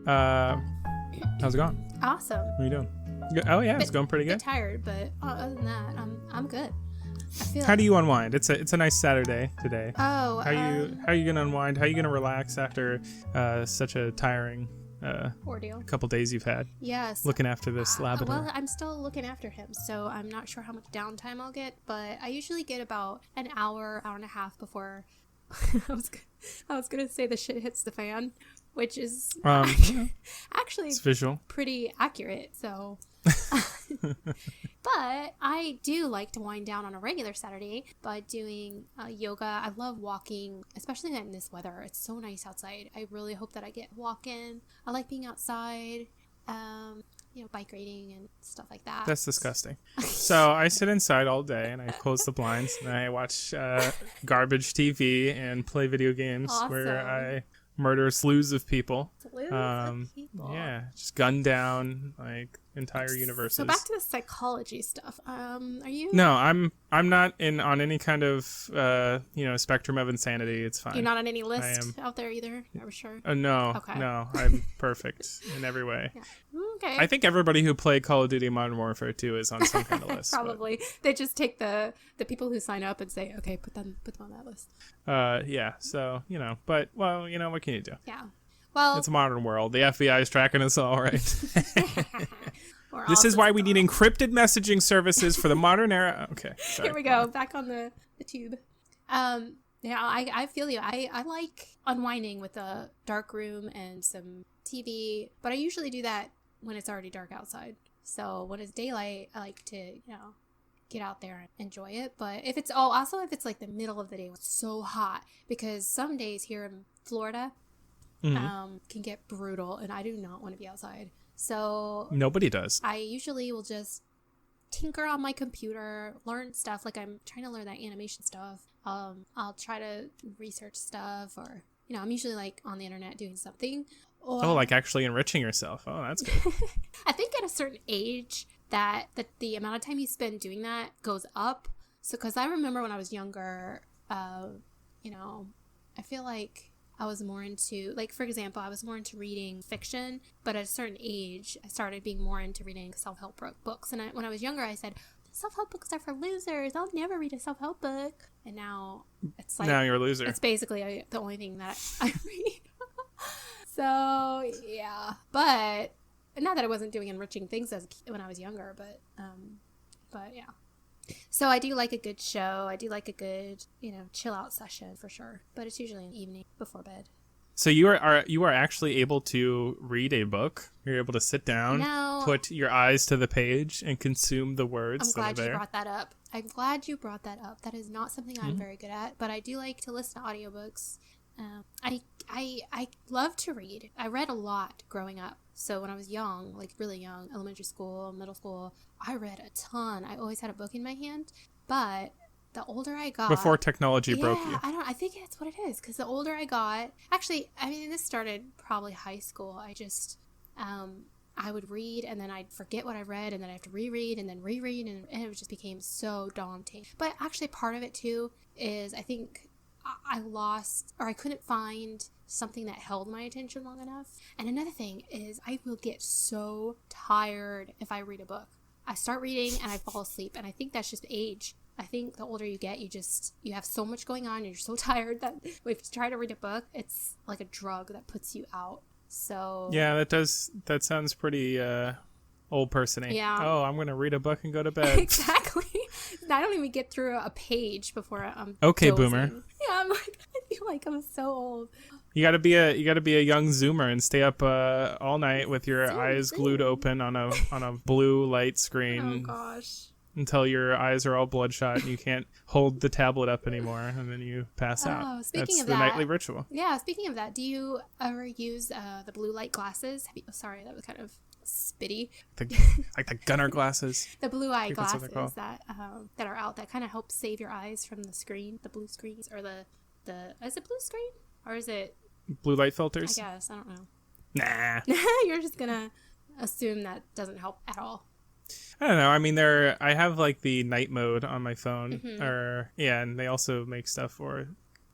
How's it going? Awesome. What are you doing? Oh yeah, it's going pretty A bit good. tired, but other than that, I'm good. I feel How do you unwind? It's a nice Saturday today. Oh, How you gonna unwind? How you gonna relax after such a tiring ordeal. couple days you've had Yes. looking after this Labrador? Well, I'm still looking after him, so I'm not sure how much downtime I'll get, but I usually get about an hour and a half before I was gonna say the shit hits the fan, which is actually It's visual. pretty accurate. So, but I do like to wind down on a regular Saturday by doing yoga. I love walking, especially in this weather. It's so nice outside. I really hope that I get walking. I like being outside. Bike riding and stuff like that. That's disgusting. So I sit inside all day and I close the blinds and I watch garbage TV and play video games where Awesome. I murder slews of people. Slews of people. Yeah, just gun down like entire universes. So back to the psychology stuff. Are you? No, I'm not on any kind of spectrum of insanity. It's fine. You're not on any list out there either. Never sure. No, Okay. no, I'm perfect in every way. Yeah. Okay. I think everybody who played Call of Duty Modern Warfare 2 is on some kind of list. Probably. They just take the people who sign up and say, okay, put them on that list. Yeah. So but what can you do? Yeah. Well, It's a modern world. The FBI is tracking us all, right? we're This all is why we just- need encrypted messaging services for the modern era. Okay. Sorry. Here we go. Back on the tube. Yeah, I feel you. I like unwinding with a dark room and some TV, but I usually do that when it's already dark outside. So when it's daylight, I like to, get out there and enjoy it. But if it's like the middle of the day, it's so hot, because some days here in Florida can get brutal, and I do not want to be outside. So Nobody does. I usually will just tinker on my computer, learn stuff. Like I'm trying to learn that animation stuff. I'll try to research stuff, or I'm usually like on the internet doing something. Or Like actually enriching yourself. Oh, that's good. I think at a certain age that the amount of time you spend doing that goes up. So because I remember when I was younger, I feel like I was more into, like, for example, I was more into reading fiction, but at a certain age, I started being more into reading self-help books. And when I was younger, I said, self-help books are for losers. I'll never read a self-help book. And now it's like, Now you're a loser. it's basically the only thing that I read. So, yeah. But not that I wasn't doing enriching things when I was younger, but yeah. So I do like a good show. I do like a good, chill out session for sure. But it's usually in the evening before bed. So you are actually able to read a book. You're able to sit down, No. put your eyes to the page, and consume the words I'm that are glad you there. brought that up. I'm glad you brought that up. That is not something I'm very good at, but I do like to listen to audiobooks. I love to read. I read a lot growing up. So when I was young, like really young, elementary school, middle school, I read a ton. I always had a book in my hand. But the older I got, Before technology broke you. I think that's what it is. Because the older I got, actually, I mean, this started probably high school. I just, I would read and then I'd forget what I read, and then I have to reread and then reread, and it just became so daunting. But actually, part of it too is I think I lost, or I couldn't find something that held my attention long enough. And another thing is I will get so tired if I read a book. I start reading and I fall asleep, and I think that's just age. I think the older you get, you have so much going on, and you're so tired that if you try to read a book, it's like a drug that puts you out. So Yeah, that sounds pretty old person-y. Yeah. Oh, I'm going to read a book and go to bed. exactly. I don't even get through a page before I'm Okay, dozing. boomer. Yeah, I feel like I'm so old. You got to be a young zoomer and stay up all night with your eyes glued open on a blue light Oh screen gosh. until your eyes are all bloodshot and you can't hold the tablet up anymore, and then you pass out. Speaking That's of the that, nightly ritual. Yeah, speaking of that, do you ever use the blue light glasses? Sorry, that was kind of spitty. Like the gunner glasses. The blue eye think that's what they're glasses called. that are out that kind of help save your eyes from the screen, the blue screens, or the is it blue screen or is it? Blue light I filters? guess I don't know. Nah. You're just gonna assume that doesn't help at all. I don't know. I mean, I have like the night mode on my phone, Mm-hmm. and they also make stuff for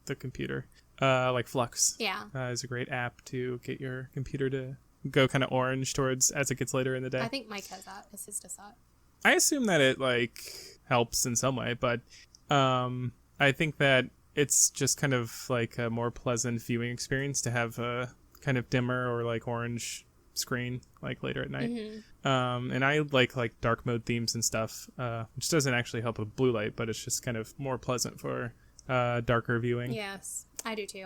the computer, like Flux. Yeah. Is a great app to get your computer to go kind of orange towards as it gets later in the day. I think Mike has that. His does that. I assume that it like helps in some way, but I think that it's just kind of like a more pleasant viewing experience to have a kind of dimmer or like orange screen like later at night. And I like dark mode themes and stuff, which doesn't actually help with blue light, but it's just kind of more pleasant for darker viewing. Yes, I do too.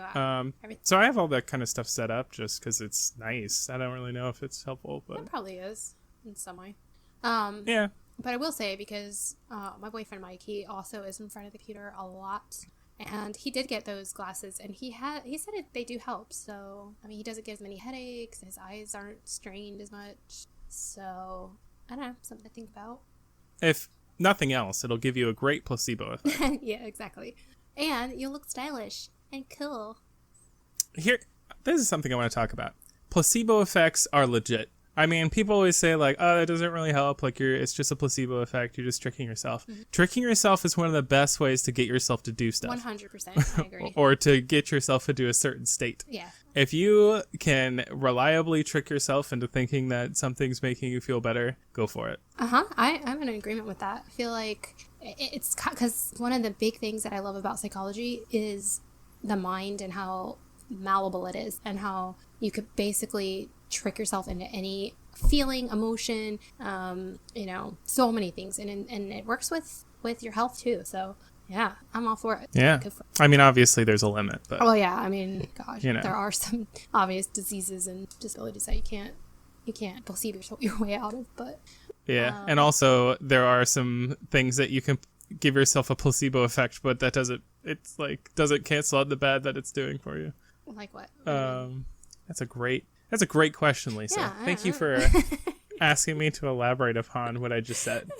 So I have all that kind of stuff set up just because it's nice. I don't really know if it's helpful, but it probably is in some way. Yeah. But I will say, because my boyfriend Mike, he also is in front of the computer a lot, and he did get those glasses, and he said they do help. So I mean, he doesn't get as many headaches, his eyes aren't strained as much. So I don't know, something to think about. If nothing else, it'll give you a great placebo effect. Yeah, exactly. And you'll look stylish and cool. Here, this is something I want to talk about. Placebo effects are legit. I mean, people always say like, oh, it doesn't really help. Like it's just a placebo effect. You're just tricking yourself. Mm-hmm. Tricking yourself is one of the best ways to get yourself to do stuff. 100%. I agree. Or to get yourself into a certain state. Yeah. If you can reliably trick yourself into thinking that something's making you feel better, go for it. I'm in agreement with that. I feel like it's because one of the big things that I love about psychology is the mind and how malleable it is, and how you could basically trick yourself into any feeling, emotion, so many things, and it works with your health too. So yeah, I'm all for it. Yeah, I mean, obviously there's a limit, but yeah, I mean, gosh, there are some obvious diseases and disabilities that you can't placebo your way out of, but yeah, and also there are some things that you can give yourself a placebo effect, but that doesn't cancel out the bad that it's doing for you. Like what? That's a great question, Lisa. Yeah, Thank you for asking me to elaborate upon what I just said,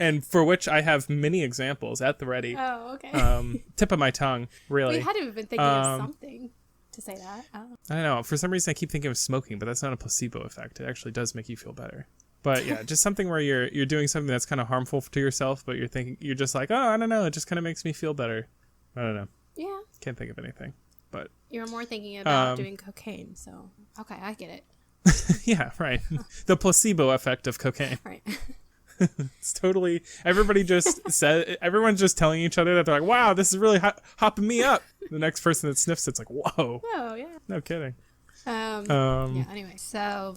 and for which I have many examples at the ready. Oh, okay. Tip of my tongue, really. We had to have been thinking of something to say that. I don't know. For some reason, I keep thinking of smoking, but that's not a placebo effect. It actually does make you feel better. But yeah, just something where you're doing something that's kind of harmful to yourself, but you're just like, oh, I don't know. It just kind of makes me feel better. I don't know. Yeah. Can't think of anything. But you're more thinking about doing cocaine, so okay, I get it. Yeah, right. The placebo effect of cocaine. Right. It's totally. Everyone's just telling each other that they're like, wow, this is really hopping me up. The next person that sniffs it's like, whoa. Oh yeah. No kidding. Yeah. Anyway, so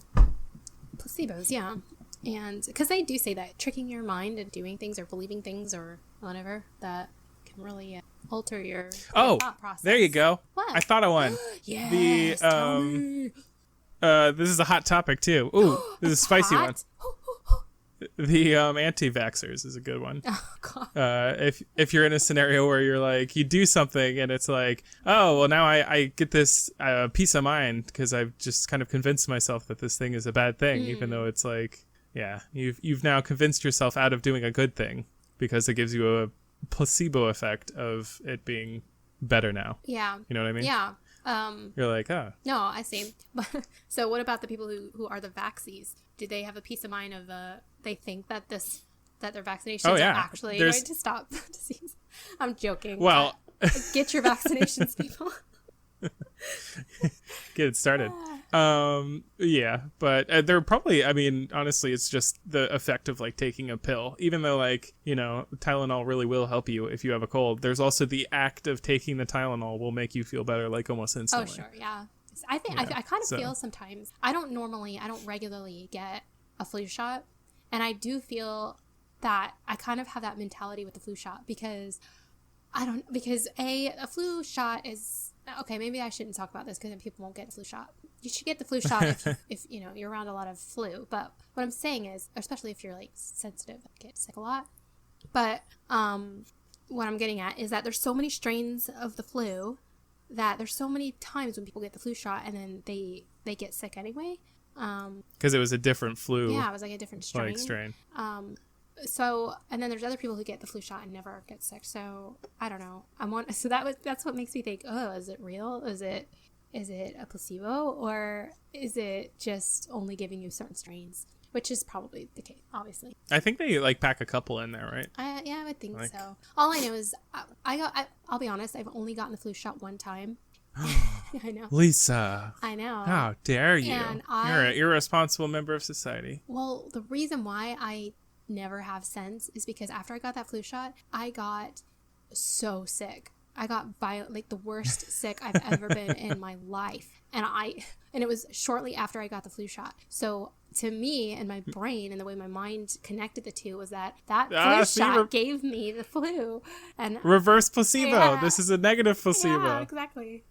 placebos, yeah, and because they do say that tricking your mind and doing things or believing things or whatever that can really alter your thought process. There you go. What? I thought of one. Yes. Tell me. This is a hot topic too. Ooh, this is a spicy one. The anti-vaxxers is a good one. Oh God. If you're in a scenario where you're like, you do something and it's like, oh well, now I get this peace of mind because I've just kind of convinced myself that this thing is a bad thing, even though it's like, yeah, you've now convinced yourself out of doing a good thing because it gives you a placebo effect of it being better now. Yeah. You know what I mean? Yeah. You're like, oh. No, I see. So what about the people who are the vaxies? Do they have a peace of mind of they think that their vaccinations are actually going to stop disease? I'm joking. Well, get your vaccinations, people. Get it started. Yeah, but they're probably, I mean, honestly, it's just the effect of like taking a pill. Even though like, Tylenol really will help you if you have a cold, there's also the act of taking the Tylenol will make you feel better like almost instantly. Oh, sure, yeah. I think I kind of feel sometimes, I don't regularly get a flu shot, and I do feel that I kind of have that mentality with the flu shot because a flu shot is, okay, maybe I shouldn't talk about this because then people won't get a flu shot. You should get the flu shot if you're around a lot of flu. But what I'm saying is, especially if you're like sensitive, get sick a lot. But what I'm getting at is that there's so many strains of the flu that there's so many times when people get the flu shot and then they get sick anyway. Because it was a different flu. Yeah, it was like a different strain. So, and then there's other people who get the flu shot and never get sick. So I don't know. That's what makes me think, oh, is it real? Is it a placebo, or is it just only giving you certain strains? Which is probably the case, obviously. I think they like pack a couple in there, right? Yeah, I would think so. All I know is I'll be honest, I've only gotten the flu shot one time, I know. Lisa, I know. how dare you? And You're an irresponsible member of society. Well, the reason why I never have sense is because after I got that flu shot, I got so sick. I got like the worst sick I've ever been in my life. And it was shortly after I got the flu shot. So to me and my brain and the way my mind connected the two was that flu shot gave me the flu. And reverse placebo. This is a negative placebo. Yeah, exactly.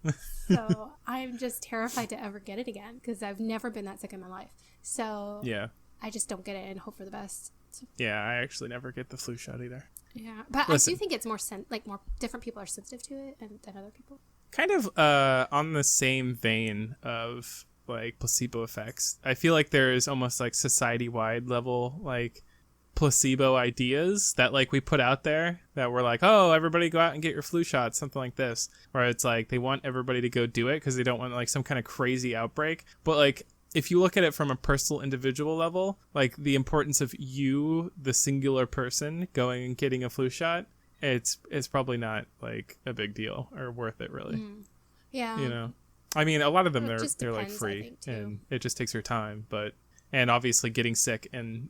So I'm just terrified to ever get it again because I've never been that sick in my life. So yeah, I just don't get it and hope for the best. Yeah, I actually never get the flu shot either. Yeah, but I do think it's more more different people are sensitive to it than other people. Kind of on the same vein of like placebo effects. I feel like there is almost like society-wide level like placebo ideas that like we put out there that we're like, oh, everybody go out and get your flu shot, something like this. Where it's like they want everybody to go do it because they don't want like some kind of crazy outbreak. But like if you look at it from a personal individual level, like the importance of you, the singular person, going and getting a flu shot, it's probably not like a big deal or worth it really. Yeah. You know, I mean, a lot of them they're like depends, free and it just takes your time, and obviously getting sick and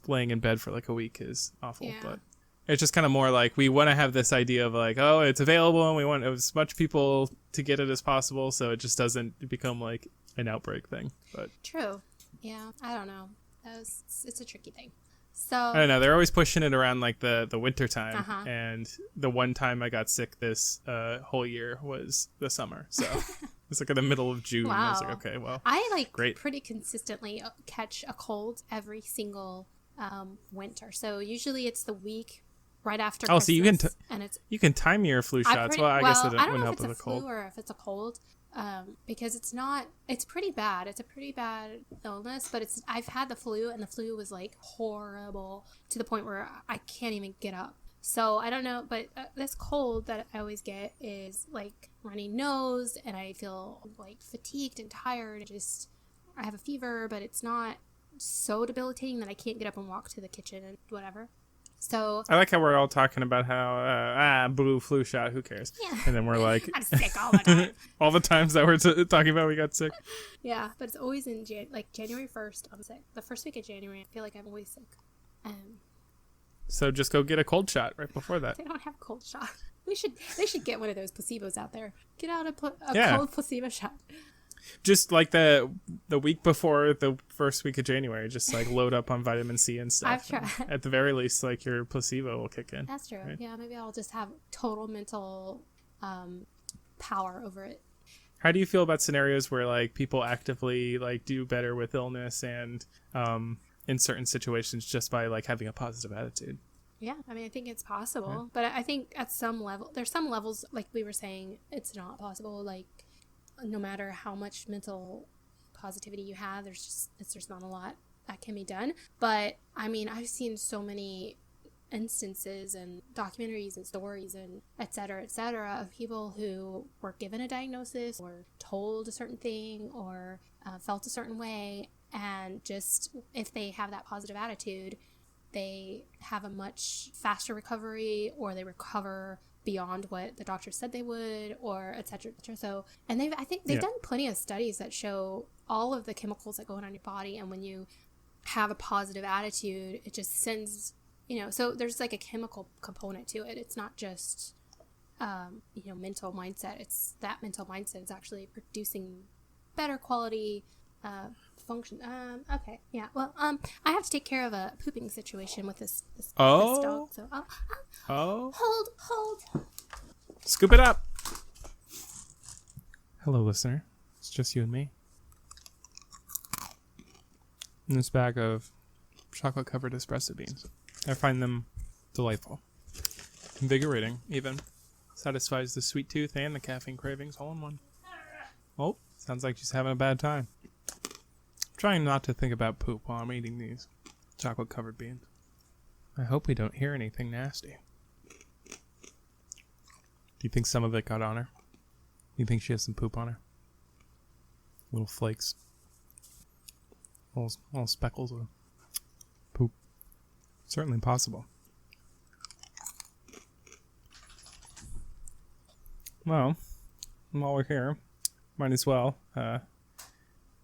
laying in bed for like a week is awful, but it's just kind of more like we want to have this idea of like, oh, it's available and we want as much people to get it as possible, so it just doesn't become like an outbreak thing. But true. Yeah, I don't know. It's a tricky thing. So I don't know. They're always pushing it around like the winter time, and the one time I got sick this whole year was the summer. So it's like in the middle of June. Wow. I was like, okay, well, I great. Pretty consistently catch a cold every single winter. So usually it's the week right after Christmas. So you can time your flu shots. I guess it wouldn't help with a cold. Flu or if it's a cold. Because it's pretty bad. It's a pretty bad illness, but I've had the flu and the flu was like horrible to the point where I can't even get up. So I don't know, but this cold that I always get is like runny nose and I feel like fatigued and tired. I have a fever, but it's not so debilitating that I can't get up and walk to the kitchen and whatever. So I like how we're all talking about how blue flu shot, who cares? Yeah. And then we're like, I'm sick all the time. all the times that we're talking about we got sick. Yeah, but it's always in January 1st. I'm sick. The first week of January, I feel like I'm always sick. So just go get a cold shot right before that. They don't have a cold shot. They should get one of those placebos out there. Get out a cold placebo shot. Just like the week before the first week of January, just like load up on vitamin C and stuff. I've tried. At the very least, like your placebo will kick in. That's true. Right? Yeah, maybe I'll just have total mental power over it. How do you feel about scenarios where like people actively like do better with illness and in certain situations just by like having a positive attitude? Yeah, I mean, I think it's possible, but I think at some level, there's some levels, like we were saying, it's not possible. Like, no matter how much mental positivity you have, there's just not a lot that can be done. But I mean, I've seen so many instances and documentaries and stories and et cetera, of people who were given a diagnosis or told a certain thing or felt a certain way, and just if they have that positive attitude, they have a much faster recovery, or they recover beyond what the doctor said they would, or et cetera, et cetera. So, and I think they've done plenty of studies that show all of the chemicals that go on your body, and when you have a positive attitude, it just sends, so there's like a chemical component to it. It's not just, mental mindset. It's that mental mindset is actually producing better quality function. Okay, yeah. Well, I have to take care of a pooping situation with this dog. So, hold. Scoop it up. Hello, listener. It's just you and me. In this bag of chocolate-covered espresso beans. I find them delightful, invigorating, even satisfies the sweet tooth and the caffeine cravings all in one. Oh, sounds like she's having a bad time. Trying not to think about poop while I'm eating these chocolate-covered beans. I hope we don't hear anything nasty. Do you think some of it got on her? Do you think she has some poop on her? Little flakes. Little speckles of poop. Certainly possible. Well, And while we're here, might as well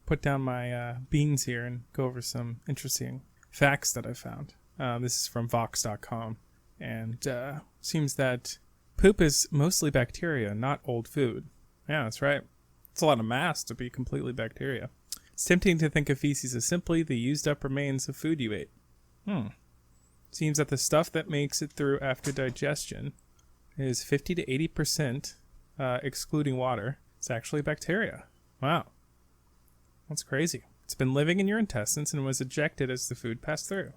put down my beans here and go over some interesting facts that I found. This is from Vox.com. And seems that poop is mostly bacteria, not old food. Yeah, that's right. It's a lot of mass to be completely bacteria. It's tempting to think of feces as simply the used up remains of food you ate. Seems that the stuff that makes it through after digestion is 50 to 80%, excluding water. It's actually bacteria. Wow. That's crazy. It's been living in your intestines and was ejected as the food passed through.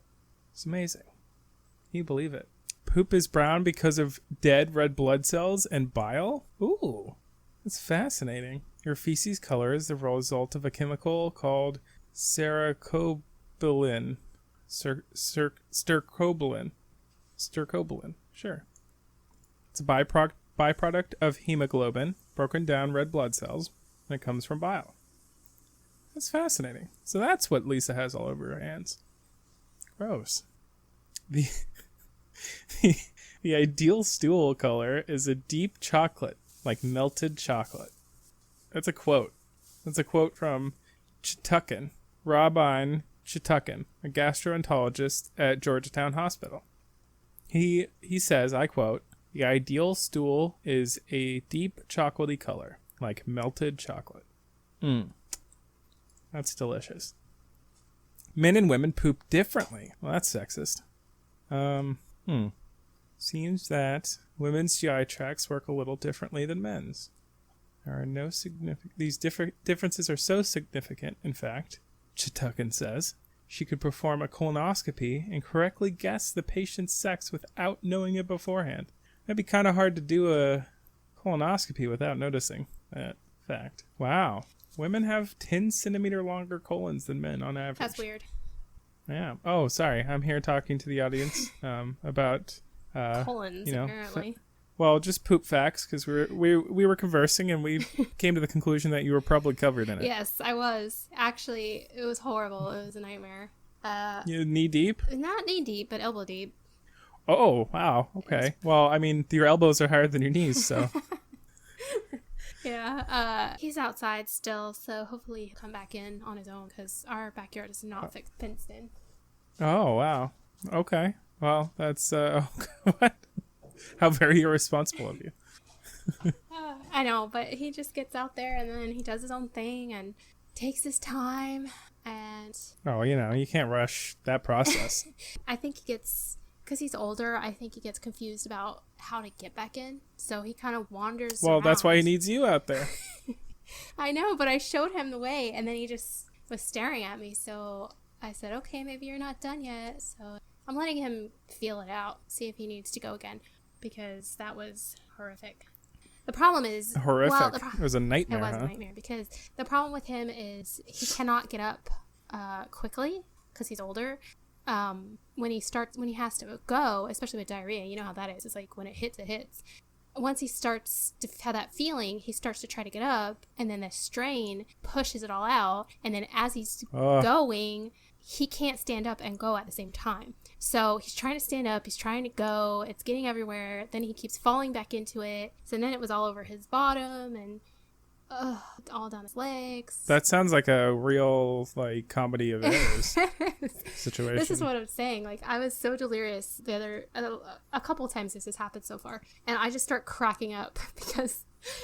It's amazing. Can you believe it? Poop is brown because of dead red blood cells and bile? Ooh, that's fascinating. Your feces color is the result of a chemical called stercobilin. Stercobilin. Sure. It's a byproduct of hemoglobin, broken down red blood cells, and it comes from bile. That's fascinating. So that's what Lisa has all over her hands. Gross. The ideal stool color is a deep chocolate, like melted chocolate. That's a quote. That's a quote from Chitukin, Robin Chitukin, a gastroenterologist at Georgetown Hospital. He says, I quote, "The ideal stool is a deep chocolatey color, like melted chocolate." That's delicious. Men and women poop differently. Well, that's sexist. Seems that women's GI tracts work a little differently than men's. There are no significant. These differences are so significant, in fact, Chitukin says, she could perform a colonoscopy and correctly guess the patient's sex without knowing it beforehand. That'd be kind of hard to do a colonoscopy without noticing that fact. Wow. Women have 10 centimeter longer colons than men on average. That's weird. Yeah. Oh, sorry. I'm here talking to the audience about colons, apparently. Well, just poop facts, because we were conversing and we came to the conclusion that you were probably covered in it. Yes, I was. Actually, it was horrible. It was a nightmare. You knee deep? Not knee deep, but elbow deep. Oh, wow. Okay. Well, I mean, your elbows are higher than your knees, so. Yeah. He's outside still, so hopefully he'll come back in on his own, because our backyard is not fenced in. Oh, wow. Okay. Well, that's what? How very irresponsible of you. I know, but he just gets out there and then he does his own thing and takes his time and... Oh, you can't rush that process. I think he gets... Because he's older, I think he gets confused about how to get back in. So he kind of wanders around. That's why he needs you out there. I know, but I showed him the way and then he just was staring at me. So I said, okay, maybe you're not done yet. So I'm letting him feel it out, see if he needs to go again. Because that was horrific. The problem is... Horrific? Well, it was a nightmare, It was a nightmare because the problem with him is he cannot get up quickly because he's older. When he has to go, especially with diarrhea, you know how that is. It's like when it hits, it hits. Once he starts to have that feeling, he starts to try to get up, and then the strain pushes it all out. And then as he's going, he can't stand up and go at the same time. So he's trying to stand up, he's trying to go, it's getting everywhere. Then he keeps falling back into it. So then it was all over his bottom and all down his legs. That sounds like a real comedy of errors situation. This is what I'm saying. I was so delirious a couple times this has happened so far, and I just start cracking up because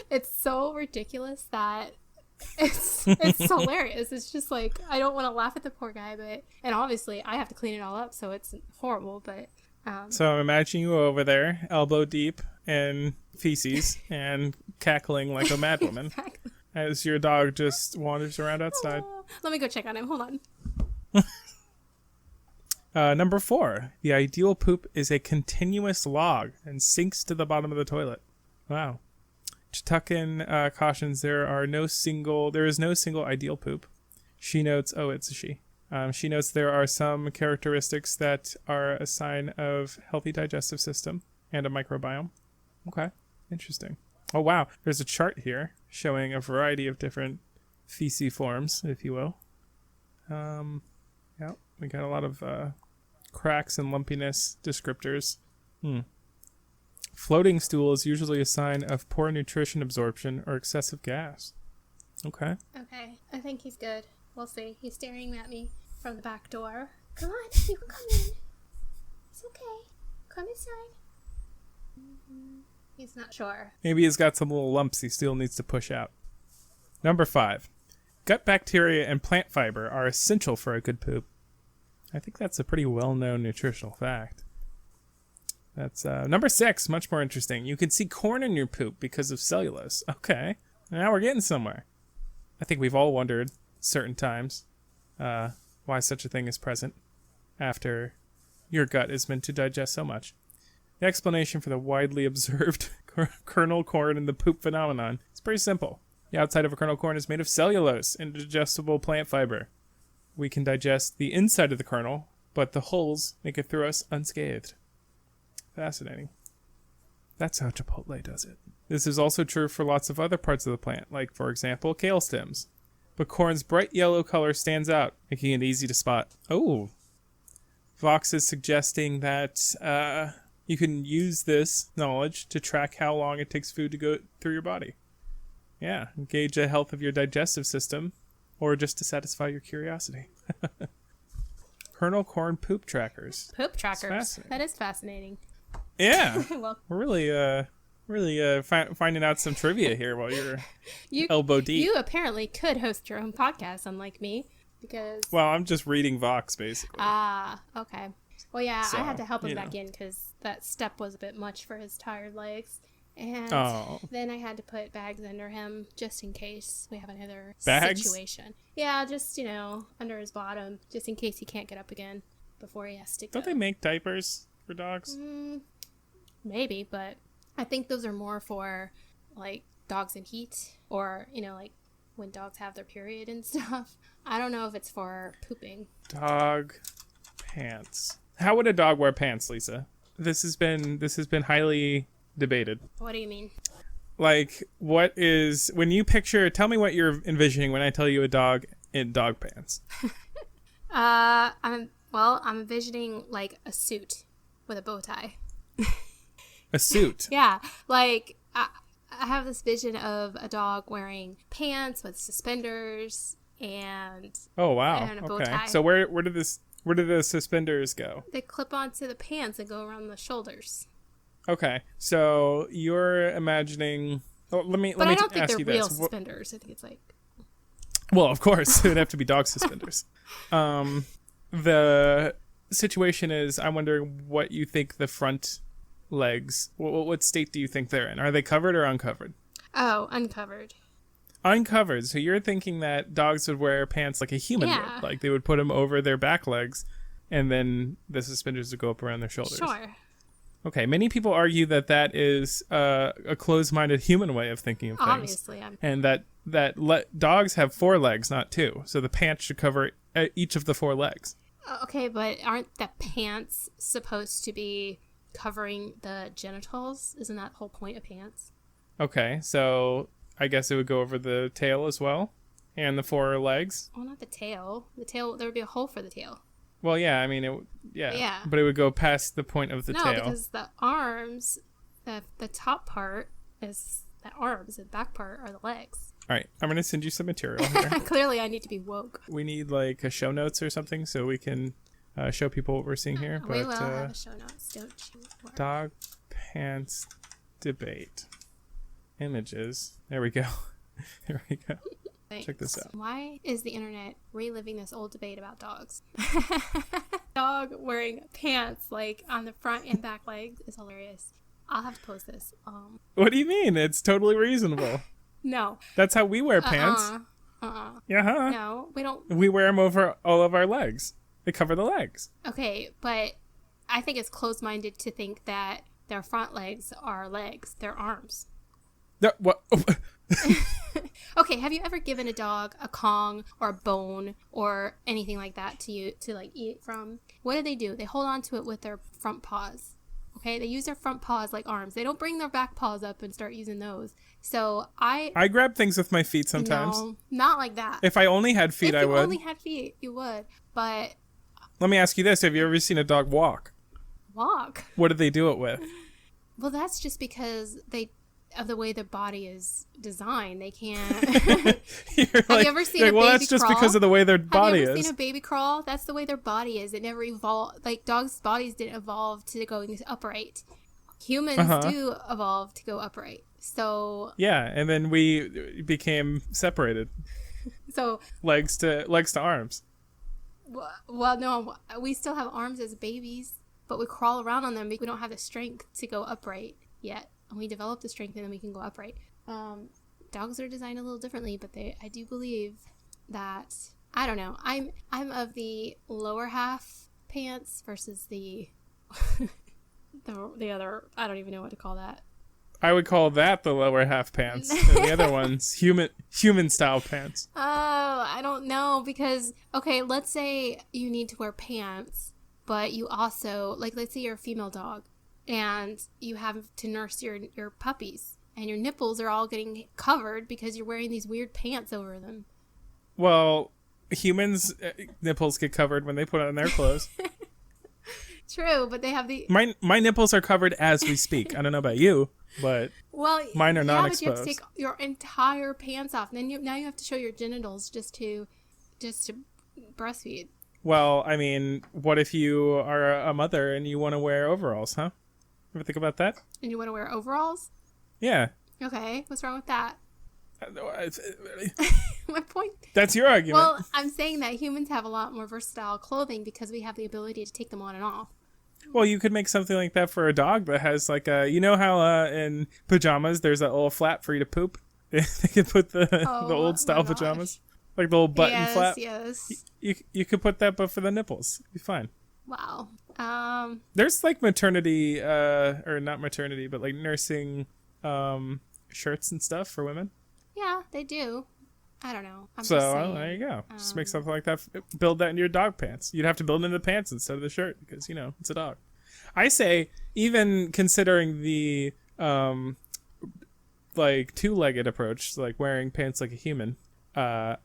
it's so ridiculous that it's hilarious. It's just I don't want to laugh at the poor guy, and obviously I have to clean it all up, so it's horrible. But so imagine you over there, elbow deep in feces and cackling like a madwoman. Exactly. As your dog just wanders around outside. Let me go check on him. Hold on. Number 4. The ideal poop is a continuous log and sinks to the bottom of the toilet. Wow. Chitukin cautions there is no single ideal poop. She notes, it's a she. She notes there are some characteristics that are a sign of healthy digestive system and a microbiome. Okay, interesting. Oh, wow. There's a chart here showing a variety of different feces forms, if you will. Yeah, we got a lot of cracks and lumpiness descriptors. Floating stool is usually a sign of poor nutrition absorption or excessive gas. Okay. Okay, I think he's good. We'll see. He's staring at me from the back door. Come on, you can come in. It's okay. Come inside. He's not sure. Maybe he's got some little lumps he still needs to push out. Number 5. Gut bacteria and plant fiber are essential for a good poop. I think that's a pretty well-known nutritional fact. That's number 6, much more interesting. You can see corn in your poop because of cellulose. Okay, now we're getting somewhere. I think we've all wondered certain times why such a thing is present after your gut is meant to digest so much. The explanation for the widely observed kernel corn in the poop phenomenon is pretty simple. The outside of a kernel corn is made of cellulose and digestible plant fiber. We can digest the inside of the kernel, but the hulls make it through us unscathed. Fascinating. That's how Chipotle does it. This is also true for lots of other parts of the plant, like, for example, kale stems. But corn's bright yellow color stands out, making it easy to spot. Oh. Vox is suggesting that you can use this knowledge to track how long it takes food to go through your body. Yeah, gauge the health of your digestive system, or just to satisfy your curiosity. Kernel corn poop trackers. Poop trackers. That is fascinating. Yeah. Well, we're really finding out some trivia here while you're elbow deep. You apparently could host your own podcast, unlike me, because... Well, I'm just reading Vox, basically. Ah, okay. Well, yeah, So, I had to help him you back know. in because that step was a bit much for his tired legs. And Oh. then I had to put bags under him just in case we have another Bags? situation. Yeah, just, under his bottom, just in case he can't get up again before he has to go. Don't they make diapers for dogs? Maybe, but I think those are more for, like, dogs in heat or, like, when dogs have their period and stuff. I don't know if it's for pooping. Dog pants. How would a dog wear pants, Lisa? This has been highly debated. What do you mean? Like, tell me what you're envisioning when I tell you a dog in dog pants. I'm envisioning, like, a suit with a bow tie. A suit. Yeah, like, I have this vision of a dog wearing pants with suspenders and... Oh, wow. And a bow Okay. tie. So where do the suspenders go? They clip onto the pants and go around the shoulders. Okay. So you're imagining... Oh, let me But I don't think ask they're you real this. suspenders. I think it's like... Well, of course. It would have to be dog suspenders. The situation is, I'm wondering what you think the front legs... What state do you think they're in? Are they covered or uncovered? Oh, uncovered. Uncovered. So you're thinking that dogs would wear pants like a human would. Like they would put them over their back legs and then the suspenders would go up around their shoulders. Sure. Okay. Many people argue that is a closed-minded human way of thinking of things. Obviously. And dogs have 4 legs, not 2. So the pants should cover each of the 4 legs. Okay, but aren't the pants supposed to be covering the genitals? Isn't that the whole point of pants? Okay, so I guess it would go over the tail as well, and the 4 legs. Well, not the tail. The tail, there would be a hole for the tail. Well, yeah, I mean, yeah. But it would go past the point of the tail. No, because the arms, the top part is the arms, the back part are the legs. All right, I'm going to send you some material here. Clearly, I need to be woke. We need, like, a show notes or something so we can show people what we're seeing here. We will have a show notes, don't you worry. Dog pants debate. Images. There we go. There we go. Thanks. Check this out. Why is the internet reliving this old debate about dogs? Dog wearing pants, like, on the front and back legs is hilarious. I'll have to post this. What do you mean? It's totally reasonable. No. That's how we wear pants. Yeah. No, we don't. We wear them over all of our legs. They cover the legs. Okay, but I think it's closed-minded to think that their front legs are legs. They're arms. What? Okay, have you ever given a dog a Kong or a bone or anything like that to like eat from? What do? They hold on to it with their front paws. Okay, they use their front paws like arms. They don't bring their back paws up and start using those. So I grab things with my feet sometimes. No, not like that. If I only had feet, I would. If you only had feet, you would. But let me ask you this: have you ever seen a dog walk? Walk? What do they do it with? Well, that's just because of the way their body is designed. They can't. Have you ever seen a baby well, that's just crawl? because of the way their body Have you ever is. seen a baby crawl? That's the way their body is. It never evolved. Like, dogs' bodies didn't evolve to go upright. Humans do evolve to go upright. So yeah, and then we became separated. So legs to arms. Well, no, we still have arms as babies, but we crawl around on them. We don't have the strength to go upright yet. And we develop the strength and then we can go upright. Dogs are designed a little differently, but I do believe that, I don't know. I'm of the lower half pants versus the the other, I don't even know what to call that. I would call that the lower half pants, and the other one's human style pants. Oh, I don't know, because, okay, let's say you need to wear pants, but you also, like, let's say you're a female dog, and you have to nurse your puppies, and your nipples are all getting covered because you're wearing these weird pants over them. Well, humans' nipples get covered when they put on their clothes. True, but they have the... My nipples are covered as we speak. I don't know about you, but mine are not exposed. But you have to take your entire pants off. And then now you have to show your genitals just to breastfeed. Well, I mean, what if you are a mother and you want to wear overalls, huh? Ever think about that? And you want to wear overalls? Yeah. Okay, what's wrong with that? My point. That's your argument. Well, I'm saying that humans have a lot more versatile clothing because we have the ability to take them on and off. Well, you could make something like that for a dog that has like a, you know how in pajamas there's that little flap for you to poop? They could put the old style pajamas, like the little button flap. Yes. You could put that, but for the nipples, it'd be fine. Wow. There's like maternity, or not maternity, but like nursing shirts and stuff for women. Yeah, they do. I don't know. There you go. Just make something like that. Build that into your dog pants. You'd have to build it into the pants instead of the shirt because, you know, it's a dog. I say, even considering the like two-legged approach, like wearing pants like a human, that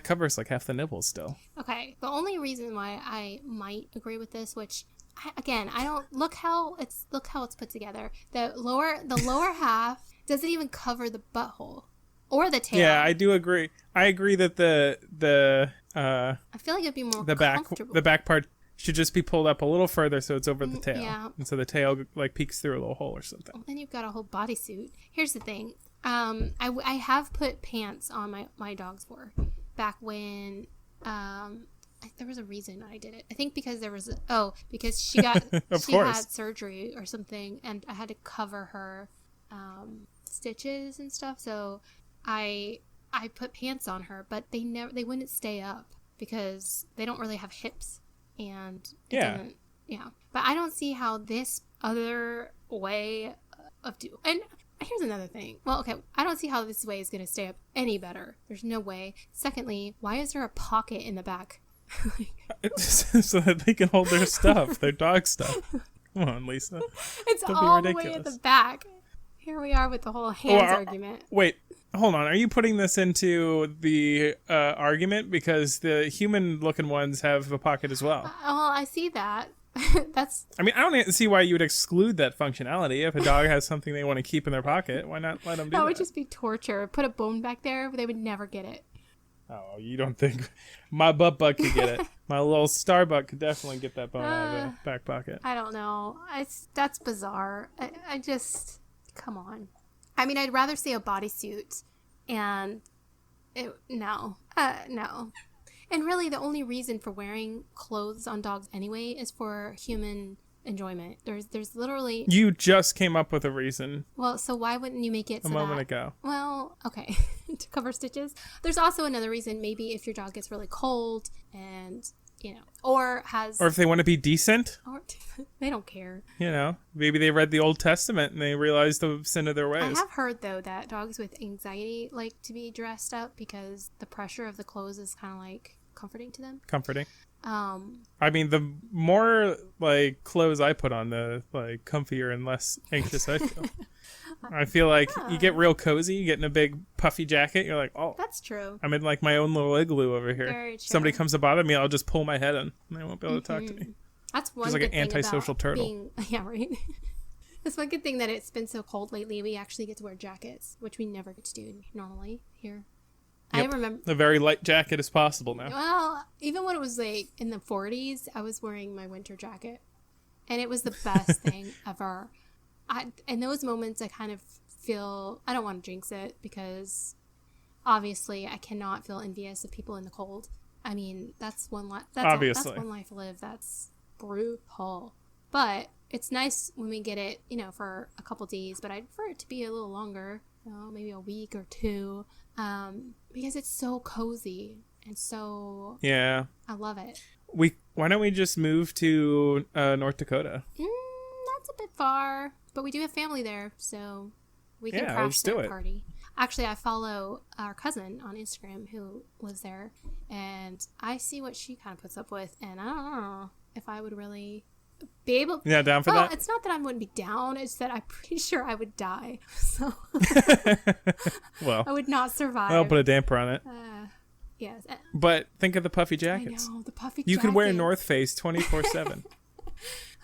covers like half the nipples still. Okay. The only reason why I might agree with this, which I don't look how it's put together. The lower half doesn't even cover the butthole. Or the tail. Yeah, I do agree. I agree that I feel like it'd be more the comfortable. back part should just be pulled up a little further so it's over the tail. Yeah. And so the tail like peeks through a little hole or something. Well, then you've got a whole bodysuit. Here's the thing. I have put pants on my dogs for back when there was a reason I did it. I think because because she got had surgery or something and I had to cover her stitches and stuff. So I put pants on her, but they wouldn't stay up because they don't really have hips and but I don't see how this other way of and here's another thing. Well, okay, I don't see how this way is going to stay up any better. There's no way. Secondly, why is there a pocket in the back? So that they can hold their stuff, their dog stuff. Come on, Lisa. It's all the way at the back. Here we are with the whole hands argument. Wait, hold on. Are you putting this into the argument? Because the human-looking ones have a pocket as well. Well, I see that. I mean, I don't see why you would exclude that functionality. If a dog has something they want to keep in their pocket, why not let them do that? That would just be torture. Put a bone back there, but they would never get it. Oh, you don't think my butt could get it? My little Starbuck could definitely get that bone out of the back pocket. I don't know. That's bizarre. I just... Come on. I mean, I'd rather see a bodysuit and no. And really the only reason for wearing clothes on dogs anyway is for human enjoyment. There's literally... You just came up with a reason. Well, so why wouldn't you make it a moment ago? Well, okay. To cover stitches. There's also another reason, maybe if your dog gets really cold and... You know, or if they want to be decent, or they don't care. You know, maybe they read the Old Testament and they realized the sin of their ways. I have heard though that dogs with anxiety like to be dressed up because the pressure of the clothes is kind of like comforting to them. Comforting. I mean, the more like clothes I put on, the like comfier and less anxious I feel. I feel like you get real cozy, you get in a big puffy jacket, you're like, oh. That's true. I'm in like my own little igloo over here. Very true. Somebody comes to bother me, I'll just pull my head in and they won't be able to talk to me. That's one just like good an antisocial thing about turtle. Yeah, right. It's one good thing that it's been so cold lately. We actually get to wear jackets, which we never get to do normally here. Yep. I remember A very light jacket is possible now. Well, even when it was like in the 40s, I was wearing my winter jacket, and it was the best thing ever. In those moments, I kind of feel, I don't want to jinx it because obviously I cannot feel envious of people in the cold. I mean, that's one life. That's one life to live. That's brutal. But it's nice when we get it, for a couple days. But I'd prefer it to be a little longer, maybe a week or two. Because it's so cozy and so I love it. Why don't we just move to North Dakota? That's a bit far, but we do have family there, so we can crash that party. Actually, I follow our cousin on Instagram who lives there, and I see what she kind of puts up with, and I don't know if I would really be able. Yeah, down for that. It's not that I wouldn't be down; it's that I'm pretty sure I would die. So, well, I would not survive. I'll put a damper on it. Yes, but think of the puffy jackets. I know the puffy. You could wear North Face 24/7.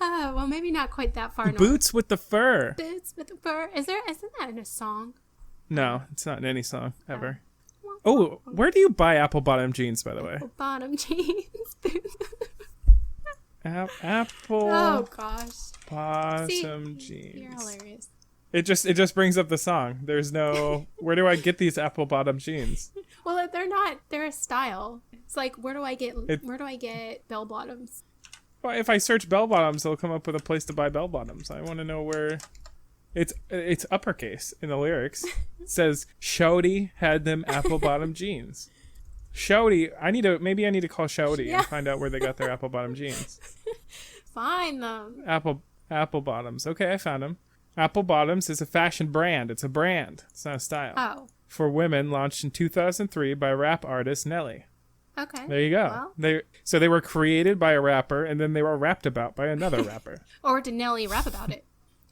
Well, maybe not quite that far north. Boots with the fur. Boots with the fur. Isn't that in a song? No, it's not in any song ever. Oh, where do you buy apple bottom jeans, by the way? Apple bottom jeans. Apple. Oh gosh. Bottom jeans. You're hilarious. It just brings up the song. There's no. Where do I get these apple bottom jeans? Well, they're not. They're a style. It's like where do I get bell bottoms? Well, if I search bell bottoms, it'll come up with a place to buy bell bottoms. I want to know where. It's uppercase in the lyrics. It says Shouty had them apple bottom jeans. Shouty, maybe I need to call Shouty and find out where they got their apple bottom jeans. Find them. Apple bottoms. Okay, I found them. Apple bottoms is a fashion brand. It's a brand. It's not a style. Oh. For women, launched in 2003 by rap artist Nelly. Okay. There you go. Well. They were created by a rapper, and then they were rapped about by another rapper. Or did Nelly rap about it?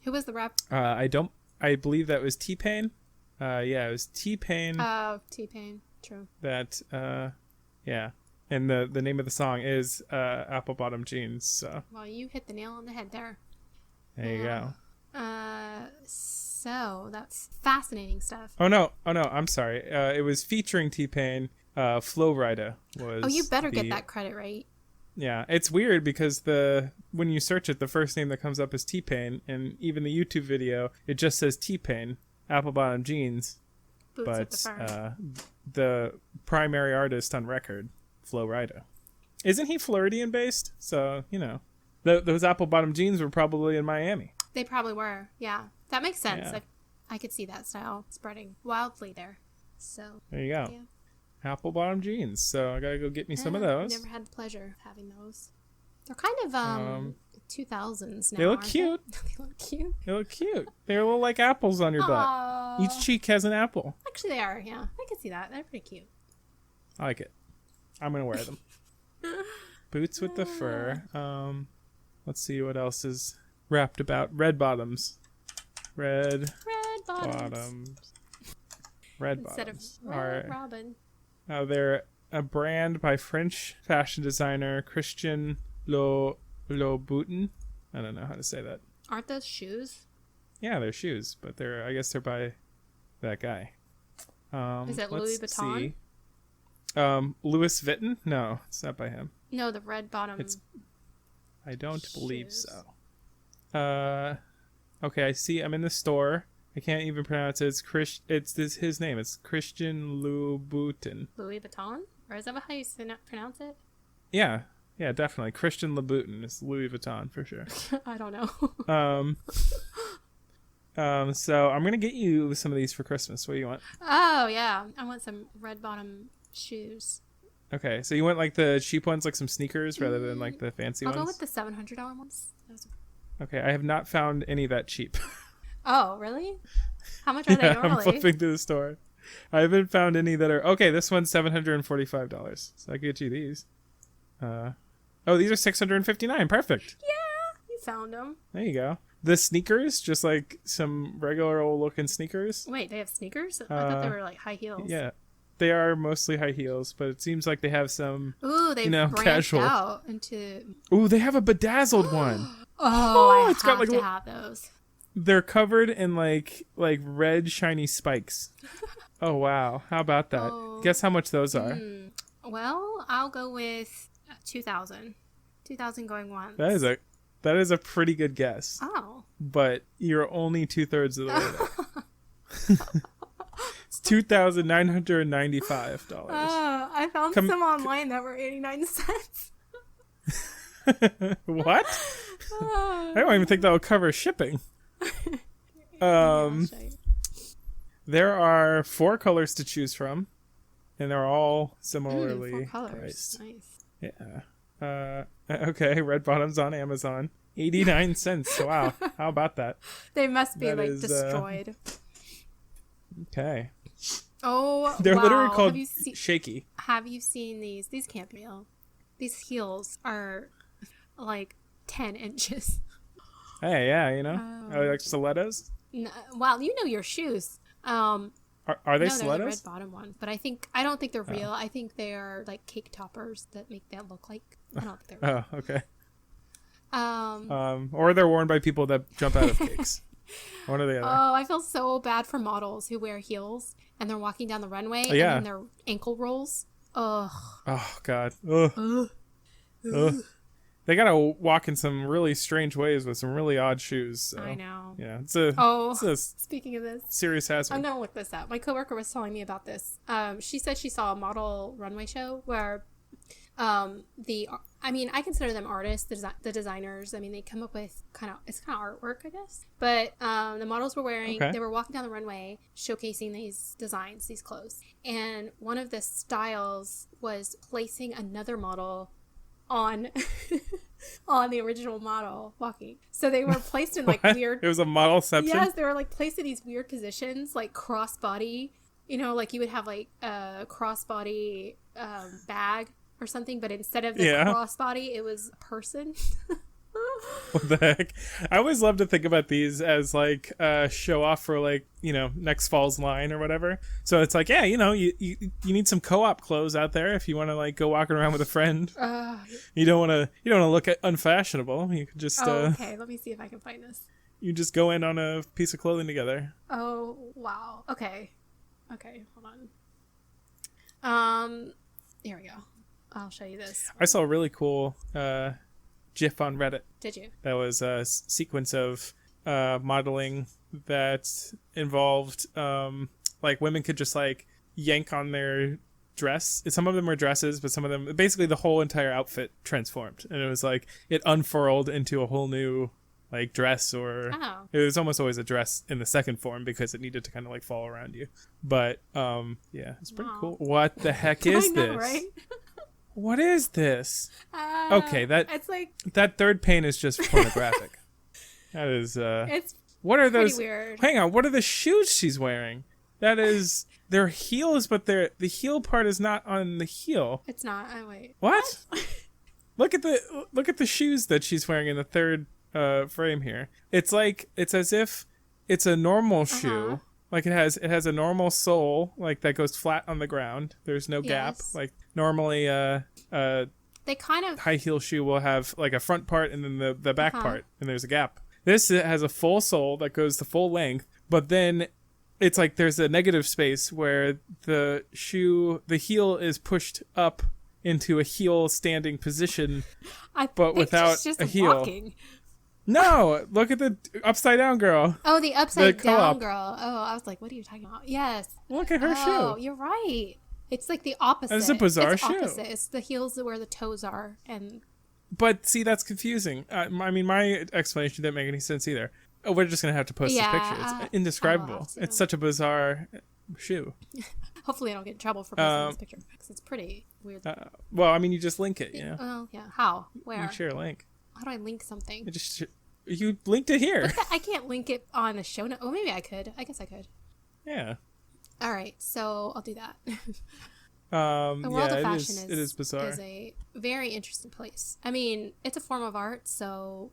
Who was the rap? I believe that was T-Pain. It was T-Pain. Oh, T-Pain. True. That, yeah. And the name of the song is Apple Bottom Jeans. So. Well, you hit the nail on the head there. There you go. So that's fascinating stuff. Oh no, I'm sorry. It was featuring T-Pain. Flow Rida was. Oh, you better get that credit right. Yeah, it's weird because when you search it, the first name that comes up is T-Pain, and even the YouTube video, it just says T-Pain, Apple Bottom Jeans. Boots but the primary artist on record, Flow Rida. Isn't he Floridian based? So, those Apple Bottom Jeans were probably in Miami. They probably were, yeah. That makes sense. Yeah. I could see that style spreading wildly there. So there you go. Yeah. Apple Bottom Jeans. So I gotta go get me some of those. Never had the pleasure of having those. They're kind of 2000s now. They look cute. They look cute. They look cute. They're little like apples on your Aww. butt. Each cheek has an apple. Actually, they are. Yeah, I can see that. They're pretty cute. I like it. I'm gonna wear them. Boots with the fur. Let's see what else is wrapped about. Red bottoms. Red bottoms. Red Instead bottoms of Red Robin. They're a brand by French fashion designer Christian Louboutin. I don't know how to say that. Aren't those shoes? Yeah, they're shoes, but I guess they're by that guy. Is it Louis Vuitton? Louis Vuitton? No, it's not by him. No, the red bottom. I don't believe so. Okay, I see. I'm in the store. I can't even pronounce it. It's his name. It's Christian Louboutin. Louis Vuitton? Or is that how you pronounce it? Yeah, definitely. Christian Louboutin is Louis Vuitton for sure. I don't know. So I'm gonna get you some of these for Christmas. What do you want? Oh yeah, I want some red bottom shoes. Okay, so you want like the cheap ones, like some sneakers, rather than like the fancy ones? I'll go with the $700 ones. Okay, I have not found any that cheap. Oh, really? How much are they normally? I'm flipping through the store. I haven't found any that are... Okay, this one's $745. So I can get you these. These are $659. Perfect. Yeah, you found them. There you go. The sneakers, just like some regular old looking sneakers. Wait, they have sneakers? I thought they were like high heels. Yeah. They are mostly high heels, but it seems like they have some, they've branched casual. out into... Ooh, they have a bedazzled one. I it's got like to have those. they're covered in like red shiny spikes. Oh wow, how about that? Oh. Guess how much those are? Well, I'll go with 2,000. 2,000 going once. That is a pretty good guess. Oh. But you're only 2/3 of the way there. It's $2,995. Oh, I found some online that were 89 cents. What? I don't even think that will cover shipping. There are 4 colors to choose from, and they're all similarly 4 colors. priced. Nice. Yeah. Okay, red bottoms on Amazon. 89 cents. Wow. How about that? They must be That like is, destroyed. Okay. Oh, They're wow. literally called shaky. Have you seen these? These can't be real. These heels are like 10 inches. Hey, yeah, you know. Are they like stilettos? Wow, you know your shoes. Are they no, stilettos? they're the red bottom ones, but I don't think they're real. I think they are like cake toppers that make that look like. I don't think they're real. Oh, okay. Or they're worn by people that jump out of cakes. One or the other. Oh, I feel so bad for models who wear heels and they're walking down the runway and then their ankle rolls. Ugh. Oh God. Ugh. Ugh. They gotta walk in some really strange ways with some really odd shoes. So. I know. Yeah, it's a speaking of this, serious hazard. I'm gonna look this up. My coworker was telling me about this. She said she saw a model runway show where, I consider them artists, the designers. I mean, they come up with it's kind of artwork, I guess. But the models were they were walking down the runway showcasing these designs, these clothes, and one of the styles was placing another model on the original model walking. So they were placed in like weird. It was a modelception. Yes, they were like placed in these weird positions, like crossbody. You know, like you would have like a crossbody bag or something, but instead of the crossbody, it was a person. What the heck? I always love to think about these as like show off for like, you know, next fall's line or whatever. So it's like, yeah, you know, you need some co-op clothes out there if you want to like go walking around with a friend. You don't want to look unfashionable. You could just okay, let me see if I can find this. You just go in on a piece of clothing together. Oh, wow. Okay, hold on. Here we go. I'll show you this. I saw a really cool GIF on Reddit. Did you? That was a sequence of modeling that involved like women could just like yank on their dress. Some of them were dresses, but some of them, basically the whole entire outfit transformed, and it was like it unfurled into a whole new like dress, or it was almost always a dress in the second form because it needed to kind of like fall around you. But yeah, it's pretty cool. What the heck is this? Right? What is this? Okay, it's like that third pane is just pornographic. That is it's what are those? Weird. Hang on, what are the shoes she's wearing? That is they're heels, but the heel part is not on the heel. It's not. Wait. What? Look at the shoes that she's wearing in the third frame here. It's as if it's a normal shoe. Like it has a normal sole, like that goes flat on the ground. There's no gap. Like normally they kind of high heel shoe will have like a front part and then the back part, and there's a gap. This has a full sole that goes the full length, but then it's like there's a negative space where the heel is pushed up into a heel standing position, but without a heel. Walking. No, look at the upside down girl. Oh, the upside down girl. Oh, I was like, what are you talking about? Yes. Look at her shoe. Oh, you're right. It's like the opposite. It's a bizarre shoe. Opposite. It's the heels where the toes are, But see, that's confusing. I mean, my explanation didn't make any sense either. Oh, we're just gonna have to post the picture. It's indescribable. It's such a bizarre shoe. Hopefully, I don't get in trouble for posting this picture because it's pretty weird. Well, I mean, you just link it. You know. Oh yeah. How? Where? You share a link. How do I link something? You linked it here. I can't link it on the show note. Oh, maybe I could. I guess I could. Yeah. All right, so I'll do that. The world of fashion is bizarre. Is a very interesting place. I mean, it's a form of art, so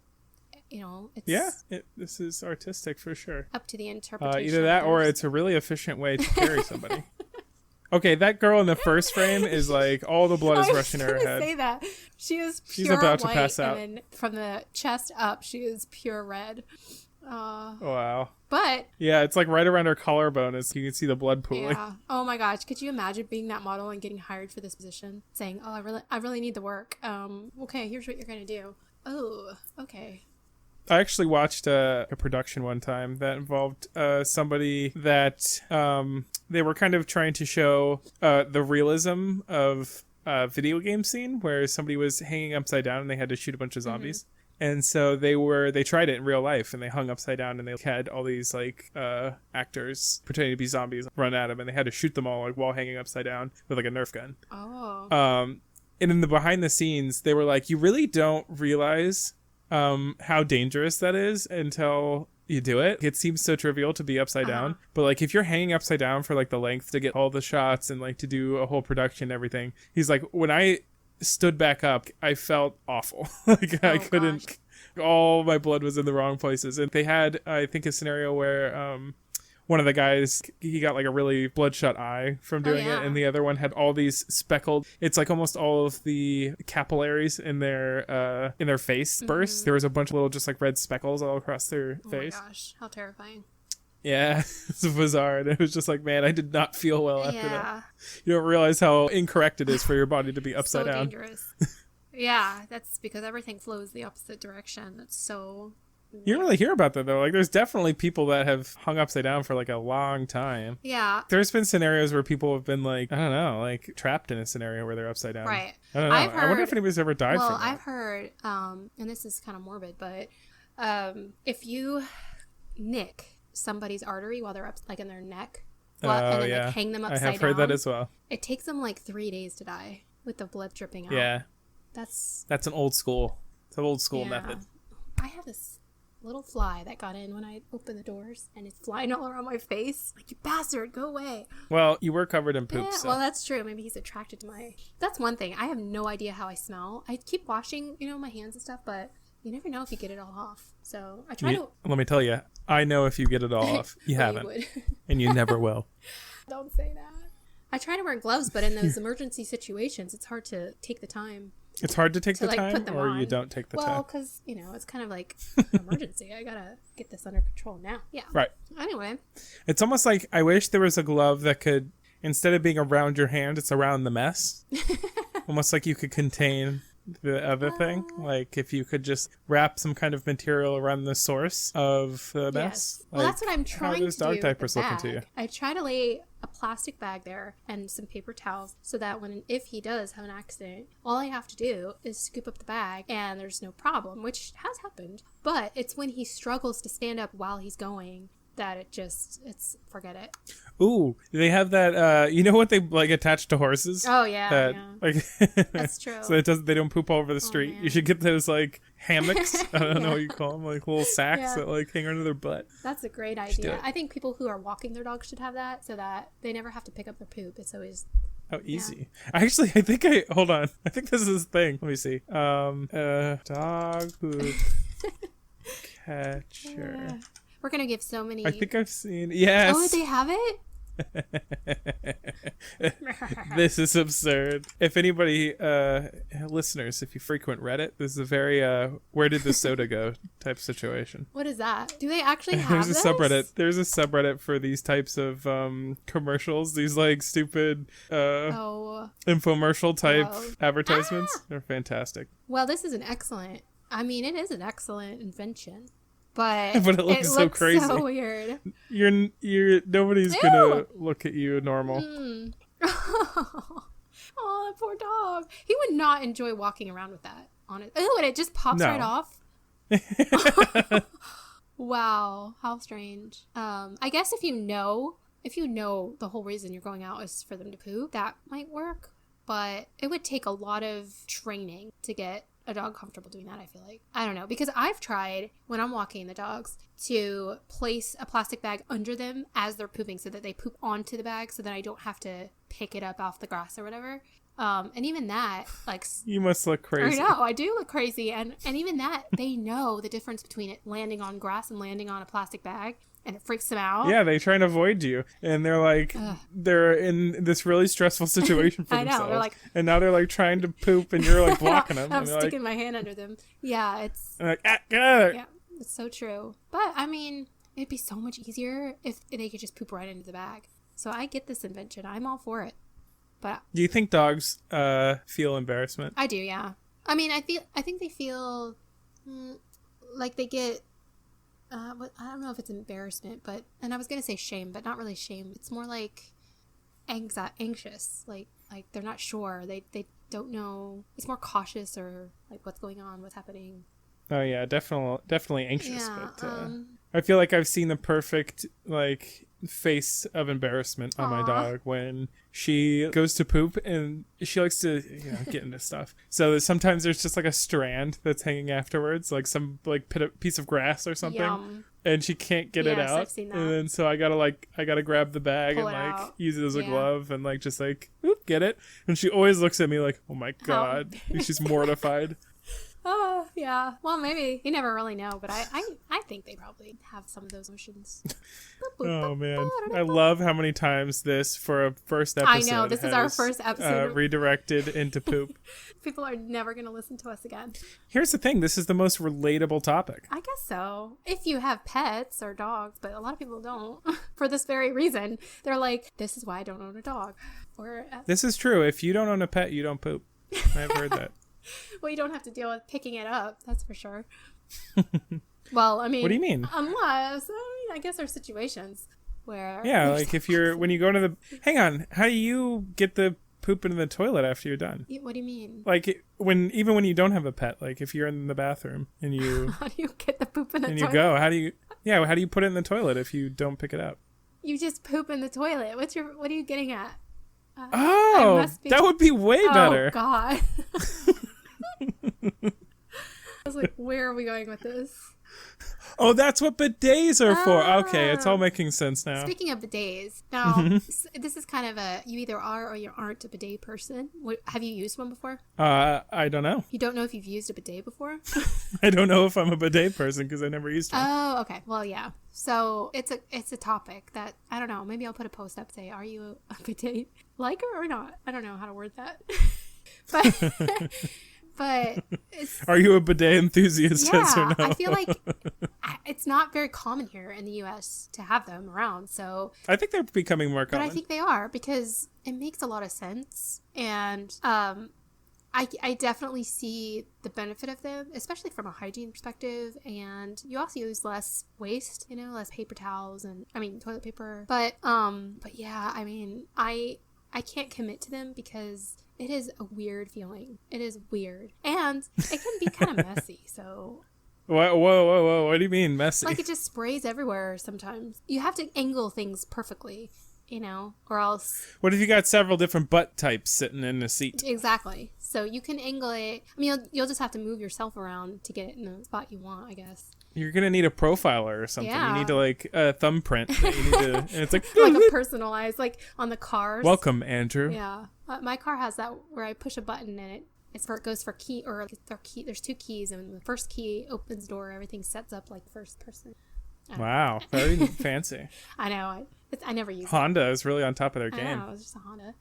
you know, it's this is artistic for sure. Up to the interpretation. Either that, or it's a really efficient way to carry somebody. Okay, that girl in the first frame is like all the blood is rushing to her head. Say that she's about to pass out, and then from the chest up, she is pure red. Wow. But yeah, it's like right around her collarbone. You can see the blood pooling. Yeah. Oh my gosh, could you imagine being that model and getting hired for this position, saying, "Oh, I really need the work. Okay, here's what you're gonna do." Oh, okay. I actually watched a production one time that involved somebody that they were kind of trying to show the realism of a video game scene where somebody was hanging upside down and they had to shoot a bunch of zombies. Mm-hmm. And so they tried it in real life and they hung upside down and they had all these like actors pretending to be zombies run at them and they had to shoot them all like while hanging upside down with like a Nerf gun. Oh. And in the behind the scenes, they were like, you really don't realize how dangerous that is until you do it. It seems so trivial to be upside down, but like if you're hanging upside down for like the length to get all the shots and like to do a whole production and everything, he's like, when I stood back up, I felt awful. Like I couldn't. Gosh. All my blood was in the wrong places, and they had, I think, a scenario where one of the guys, he got like a really bloodshot eye from doing it, and the other one had all these speckled. It's like almost all of the capillaries in their face burst. There was a bunch of little just like red speckles all across their face. Oh my gosh, how terrifying! Yeah, it's bizarre. And it was just like, man, I did not feel well after that. You don't realize how incorrect it is for your body to be upside down. So dangerous. Yeah, that's because everything flows the opposite direction. That's so... You don't really hear about that, though. Like, there's definitely people that have hung upside down for, like, a long time. Yeah. There's been scenarios where people have been, like, I don't know, like, trapped in a scenario where they're upside down. Right. I don't know. I wonder if anybody's ever died from that. Well, I've heard, and this is kind of morbid, but if you nick somebody's artery while they're up, like, in their neck, and then, like, hang them upside down. I have heard that as well. It takes them, like, 3 days to die with the blood dripping out. Yeah. That's an old school. It's an old school method. I have this little fly that got in when I opened the doors, and it's flying all around my face. Like, you bastard, go away. Well, you were covered in poop. Yeah, so. Well, that's true. Maybe he's attracted to my... That's one thing. I have no idea how I smell. I keep washing, my hands and stuff, but you never know if you get it all off. So I try to... Let me tell you, I know if you get it all off. You haven't. You and you never will. Don't say that. I try to wear gloves, but in those emergency situations, it's hard to take the time. It's hard to take the time, or you don't take the time? Well, because, it's kind of like an emergency. I gotta get this under control now. Yeah. Right. Anyway. It's almost like I wish there was a glove that could, instead of being around your hand, it's around the mess. Almost like you could contain the other thing. Like if you could just wrap some kind of material around the source of the mess. Yes. Well, that's what I'm trying to do. How does dog diapers looking to you? I try to lay a plastic bag there and some paper towels so that if he does have an accident, all I have to do is scoop up the bag and there's no problem, which has happened. But it's when he struggles to stand up while he's going that it's forget it. Ooh, they have that, you know what they like attach to horses? Oh yeah, like that's true. So they don't poop all over the street. You should get those like hammocks. I don't know what you call them, like little sacks that like hang under their butt. That's a great idea. I think people who are walking their dogs should have that so that they never have to pick up their poop. It's always easy. Actually, hold on. I think this is the thing. Let me see. Dog poop catcher. We're gonna give so many. I think I've seen. Yes. Oh, they have it. This is absurd. If anybody, listeners, if you frequent Reddit, this is a very where did the soda go type situation. What is that? Do they actually have There's a subreddit. There's a subreddit for these types of commercials. These like stupid infomercial type advertisements. They're fantastic. Well, this is it is an excellent invention. But it looks so crazy. So weird. Nobody's gonna look at you normal. Oh, that poor dog. He would not enjoy walking around with that on it. Oh, and it just pops right off. Wow, how strange. I guess if you know the whole reason you're going out is for them to poop, that might work. But it would take a lot of training to get a dog comfortable doing that, I feel like. I don't know, because I've tried, when I'm walking the dogs, to place a plastic bag under them as they're pooping so that they poop onto the bag so that I don't have to pick it up off the grass or whatever. And even that, like... You must look crazy. I know, I do look crazy. And even that, they know the difference between it landing on grass and landing on a plastic bag. And it freaks them out. Yeah, they try and avoid you. And they're like, they're in this really stressful situation for themselves. I know, they're like... And now they're like trying to poop and you're like blocking them. I'm sticking my hand under them. Yeah, it's... And like, get out of there. Yeah. It's so true. But I mean, it'd be so much easier if they could just poop right into the bag. So I get this invention. I'm all for it. But Do you think dogs feel embarrassment? I do, yeah. I mean, I think they feel like they get. I don't know if it's embarrassment, and I was gonna say shame, but not really shame. It's more like anxious. Like they're not sure. They don't know. It's more cautious or like what's going on, what's happening. Oh yeah, definitely anxious. Yeah, but I feel like I've seen the perfect like face of embarrassment on my dog when she goes to poop and she likes to get into stuff. So sometimes there's just like a strand that's hanging afterwards, like some like piece of grass or something. Yum. And she can't get it out. I've seen that. And then so I gotta grab the bag Pull and it like out. use it as a glove and like just like oop, get it. And she always looks at me like, oh my god, she's mortified. Oh, yeah. Well, maybe. You never really know, but I think they probably have some of those emotions. Oh, man. I love how many times this, for a first episode, I know. This is our first episode. Redirected into poop. People are never going to listen to us again. Here's the thing. This is the most relatable topic. I guess so. If you have pets or dogs, but a lot of people don't for this very reason. They're like, this is why I don't own a dog. Or This is true. If you don't own a pet, you don't poop. I've heard that. Well, you don't have to deal with picking it up. That's for sure. Well, I mean, what do you mean? I guess there's situations where like if when you go to the hang on, how do you get the poop into the toilet after you're done? What do you mean? Like even when you don't have a pet, like if you're in the bathroom and you how do you get the poop in the and toilet? you go, how do you put it in the toilet if you don't pick it up? You just poop in the toilet. What are you getting at? That would be way better. Oh God. I was like, where are we going with this? Oh, that's what bidets are for. Okay, it's all making sense now. Speaking of bidets, now this is kind of you either are or you aren't a bidet person. Have you used one before? I don't know. You don't know if you've used a bidet before? I don't know if I'm a bidet person because I never used one. Oh, okay. Well, yeah. So it's a topic that I don't know. Maybe I'll put a post up say, are you a bidet liker or not? I don't know how to word that. But are you a bidet enthusiast? Yes or no? I feel like it's not very common here in the U.S. to have them around. So I think they're becoming more common. But I think they are because it makes a lot of sense, and I definitely see the benefit of them, especially from a hygiene perspective. And you also use less waste, less paper towels and toilet paper. But yeah, I can't commit to them because it is a weird feeling. It is weird. And it can be kind of messy, so... Whoa. What do you mean, messy? Like, it just sprays everywhere sometimes. You have to angle things perfectly, or else... What if you got several different butt types sitting in a seat? Exactly. So you can angle it... you'll just have to move yourself around to get it in the spot you want, I guess. You're going to need a profiler or something. Yeah. You need to, like, a thumbprint. That you need to, and it's like... like a personalized, like, on the cars. Welcome, Andrew. Yeah. My car has that where I push a button and it goes for key, or key. There's two keys, and the first key opens the door. Everything sets up like first person. Wow. Very fancy. I know. I never use Honda is really on top of their I game. know, it's just a Honda.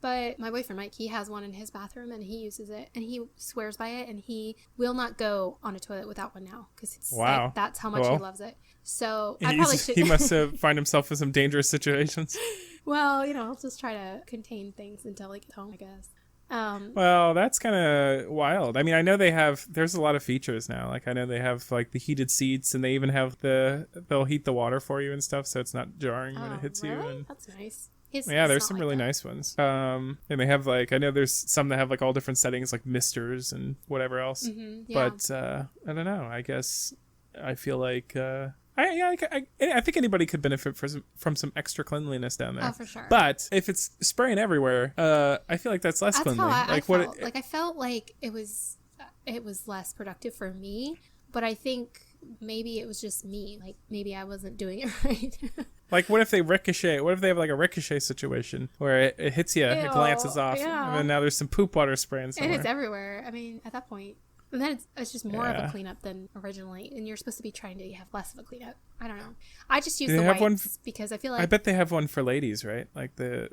But my boyfriend Mike, he has one in his bathroom and he uses it and he swears by it, and he will not go on a toilet without one now because wow, that's how much he loves it. So I probably should. He must have find himself in some dangerous situations. Well, I'll just try to contain things until he gets home, I guess. Well, that's kind of wild. I know there's a lot of features now. Like I know they have like the heated seats, and they even have they'll heat the water for you and stuff, so it's not jarring when it hits you. And that's nice. There's some really nice ones. And they have like, I know there's some that have like all different settings, like misters and whatever else. Mm-hmm, yeah. But I don't know. I guess I feel like I think anybody could benefit from some extra cleanliness down there. Oh, for sure. But if it's spraying everywhere, I feel like that's less cleanly. I felt. I felt like it was less productive for me, but I think maybe it was just me. Like maybe I wasn't doing it right. Like what if they ricochet? What if they have like a ricochet situation where it hits you, it glances off, and then now there's some poop water spraying somewhere. And it's everywhere. At that point. And then it's just more of a cleanup than originally. And you're supposed to be trying to have less of a cleanup. I don't know. I just use the wipes because I feel like... I bet they have one for ladies, right? Like the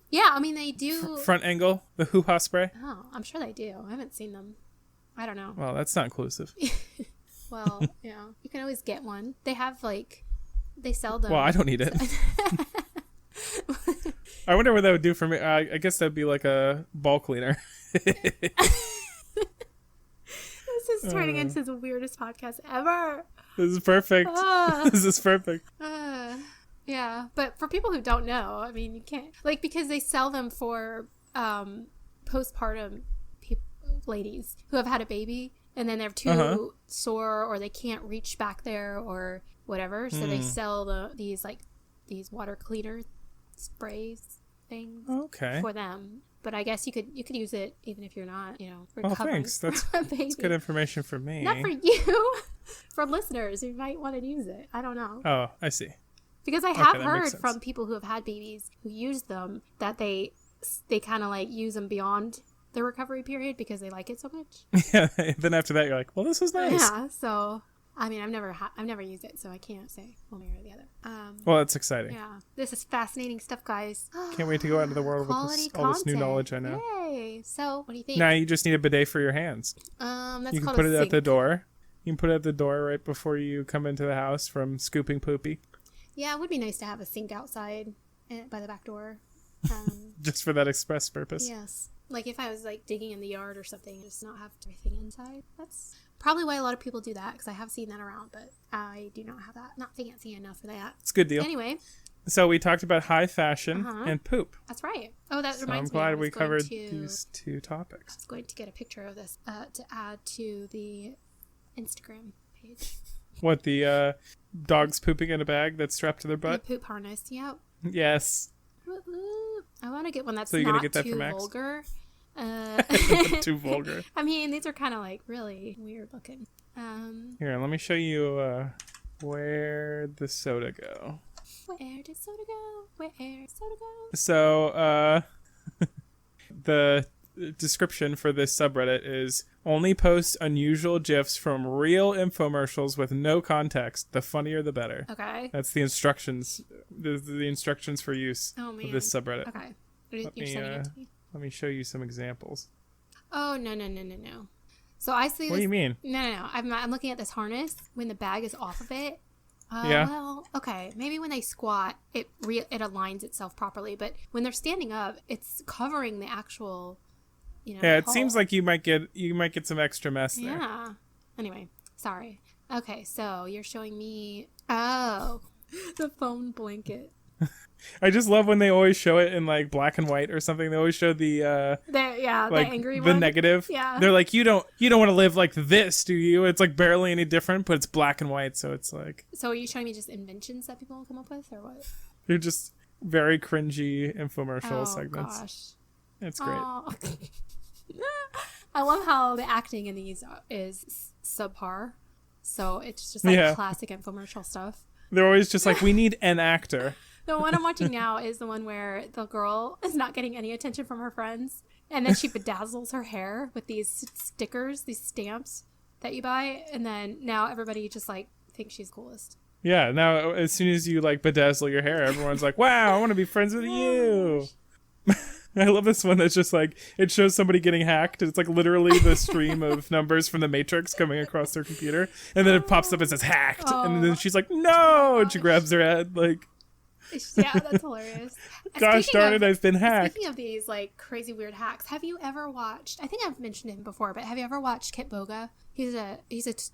yeah, they do... front angle, the hoo-ha spray. Oh, I'm sure they do. I haven't seen them. I don't know. Well, that's not inclusive. Well, yeah, you can always get one. They have they sell them. Well, I don't need it. I wonder what that would do for me. I guess that'd be like a ball cleaner. This is turning into the weirdest podcast ever. This is perfect. This is perfect. Yeah, but for people who don't know, I mean, you can't because they sell them for postpartum ladies who have had a baby and then they're too sore or they can't reach back there or whatever. So they sell these water cleaner sprays things for them. But I guess you could use it even if you're not, recovering. Oh, thanks. That's good information for me. Not for you. For listeners who might want to use it. I don't know. Oh, I see. Because I have heard from people who have had babies who use them that they kind of use them beyond the recovery period because they like it so much. Yeah. Then after that, you're like, well, this was nice. Yeah. So, I mean, I've never used it, so I can't say one way or the other. Well, it's exciting. Yeah. This is fascinating stuff, guys. Can't wait to go out into the world with all this new knowledge I know. Yay. So, what do you think? Now you just need a bidet for your hands. That's you can called put a it sink. at the door. You can put it at the door right before you come into the house from scooping poopy. Yeah, it would be nice to have a sink outside by the back door. Just for that express purpose. Yes. Like if I was digging in the yard or something, just not have everything inside. That's probably why a lot of people do that because I have seen that around, but I do not have that. Not fancy enough for that. It's a good deal. Anyway. So we talked about high fashion and poop. That's right. Oh, that reminds me. I'm glad me. we covered these two topics. I was going to get a picture of this to add to the Instagram page. What, the dogs pooping in a bag that's strapped to their butt? The poop harness, yep. Yes. I want to get one that's so you're not gonna get that too from Max? vulgar. Too vulgar. I mean, these are kind of really weird looking. Here, let me show you where'd the soda go. Where did soda go? Where did soda go? So, the description for this subreddit is only post unusual GIFs from real infomercials with no context. The funnier, the better. Okay. That's the instructions. The instructions for use of this subreddit. Okay. You're sending it to me? Let me show you some examples. Oh, no. So I see. What do you mean? No. I'm looking at this harness when the bag is off of it. Yeah. Well, okay. Maybe when they squat, it aligns itself properly. But when they're standing up, it's covering the actual, Yeah, it hole. seems like you might get some extra mess there. Yeah. Anyway, sorry. Okay, so you're showing me. Oh, the foam blanket. I just love when they always show it in black and white or something. They always show the the angry the one. negative. Yeah. They're like, you don't want to live like this, do you? It's barely any different, but it's black and white, so it's like. So are you showing me just inventions that people come up with, or what? They're just very cringy infomercial segments. Gosh. It's great. Oh. I love how the acting in these is subpar. So it's just classic infomercial stuff. They're always just like, we need an actor. The one I'm watching now is the one where the girl is not getting any attention from her friends. And then she bedazzles her hair with these stickers, these stamps that you buy. And then now everybody just thinks she's coolest. Yeah. Now, as soon as you bedazzle your hair, everyone's like, wow, I want to be friends with you. I love this one that's just it shows somebody getting hacked. It's literally the stream of numbers from the Matrix coming across their computer. And then it pops up and says hacked. And then she's like, no. And she grabs her head Yeah, that's hilarious. Gosh darn it, I've been hacked. Speaking of these like crazy weird hacks, have you ever watched, I think I've mentioned him before, but have you ever watched Kit Boga? He's a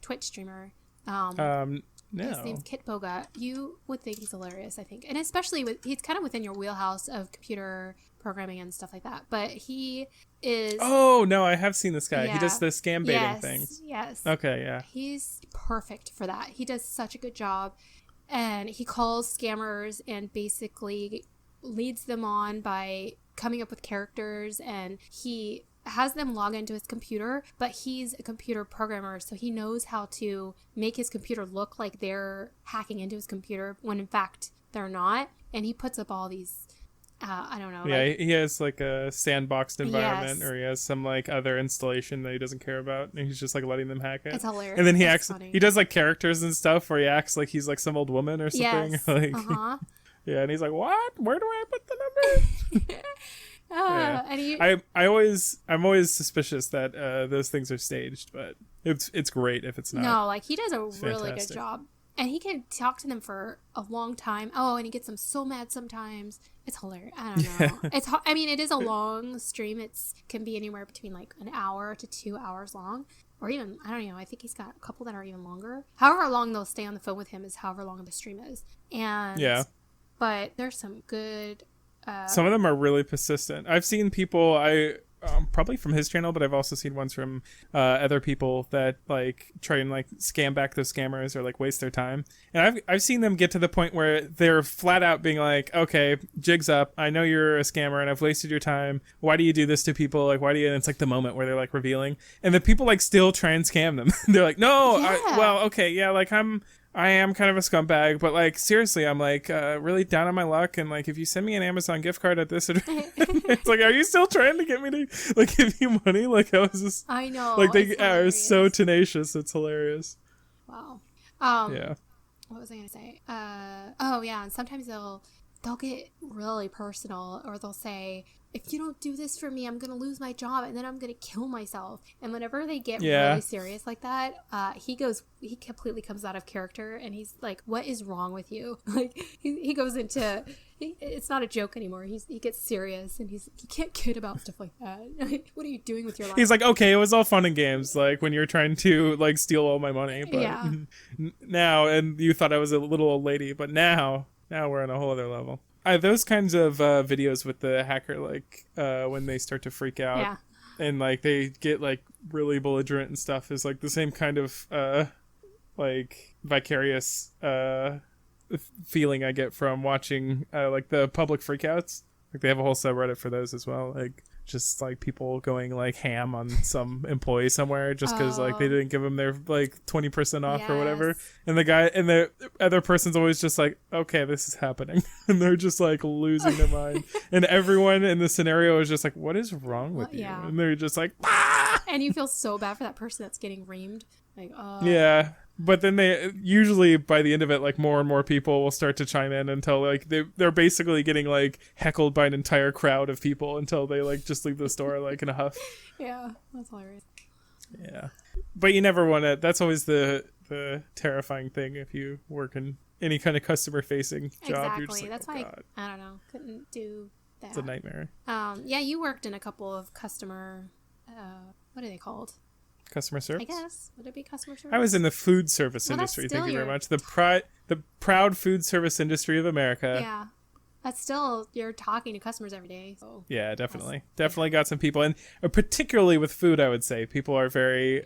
Twitch streamer. No. His name's Kit Boga. You would think he's hilarious, I think. And especially he's kind of within your wheelhouse of computer programming and stuff like that. But he is... Oh, no, I have seen this guy. Yeah. He does the scam baiting things. Yes. Okay, yeah. He's perfect for that. He does such a good job. And he calls scammers and basically leads them on by coming up with characters, and he has them log into his computer, but he's a computer programmer, so he knows how to make his computer look like they're hacking into his computer when in fact they're not. And he puts up all these I don't know. Yeah, he has a sandboxed environment, Yes. or he has some other installation that he doesn't care about, and he's just letting them hack it. It's hilarious. And then It's funny. he does characters and stuff where he acts like he's some old woman or something. Yes. Yeah, and he's like, what? Where do I put the number? Yeah. I'm always suspicious that those things are staged, but it's great if it's not. No, like he does a It's really fantastic. good job. And he can talk to them for a long time. Oh, and he gets them so mad sometimes. It's hilarious. I don't know. I mean, it is a long stream. It's can be anywhere between like an hour to 2 hours long. Or even, I don't know, I think he's got a couple that are even longer. However long they'll stay on the phone with him is however long the stream is. And Yeah. But there's some good... Some of them are really persistent. I've seen people, probably from his channel, but I've also seen ones from other people that like try and like scam back those scammers or like waste their time. And I've seen them get to the point where they're flat out being like, okay, jig's up. I know you're a scammer and I've wasted your time. Why do you do this to people? Like, why do you? And it's like the moment where they're like revealing, and the people like still try and scam them. They're like, no, Yeah. well, okay, yeah, like I am kind of a scumbag, but like seriously, I'm like really down on my luck, and like if you send me an Amazon gift card at this, it's like, are you still trying to get me to like give you money? Like how is this? I know. Like they it's are hilarious. so tenacious. It's hilarious. Wow. Yeah. What was I gonna say? Oh yeah, and sometimes they'll get really personal, or they'll say, if you don't do this for me, I'm gonna lose my job and then I'm gonna kill myself. And whenever they get really serious like that, he completely comes out of character, and he's like, what is wrong with you? Like he goes into it's not a joke anymore. He gets serious, and he can't kid about stuff like that. What are you doing with your life? He's like, okay, it was all fun and games, like when you're trying to like steal all my money, but Yeah. now, and you thought I was a little old lady, but now we're on a whole other level. Those kinds of videos with the hacker, like when they start to freak out, Yeah. and like they get like really belligerent and stuff, is like the same kind of like vicarious feeling I get from watching like the public freakouts. Like they have a whole subreddit for those as well, like just like people going like ham on some employee somewhere just because like they didn't give them their like 20% off or whatever, and the guy and the other person's always just like, okay, this is happening, and they're just like losing their mind, and everyone in the scenario is just like, what is wrong with you? And they're just like, ah! And you feel so bad for that person that's getting reamed, like, yeah. But then they usually by the end of it, like more and more people will start to chime in until like they're basically getting like heckled by an entire crowd of people until they like just leave the store like in a huff. Yeah, that's hilarious. Yeah, but you never want to. That's always the terrifying thing if you work in any kind of customer facing job. Exactly. You're just like, That's oh, why God. I don't know. Couldn't do that. It's a nightmare. Yeah, you worked in a couple of customer. What are they called? Customer service. I guess would it be customer service? I was in the food service industry. Thank you very much. The proud food service industry of America. Yeah, that's still, you're talking to customers every day. So yeah, definitely got some people, and particularly with food, I would say people are very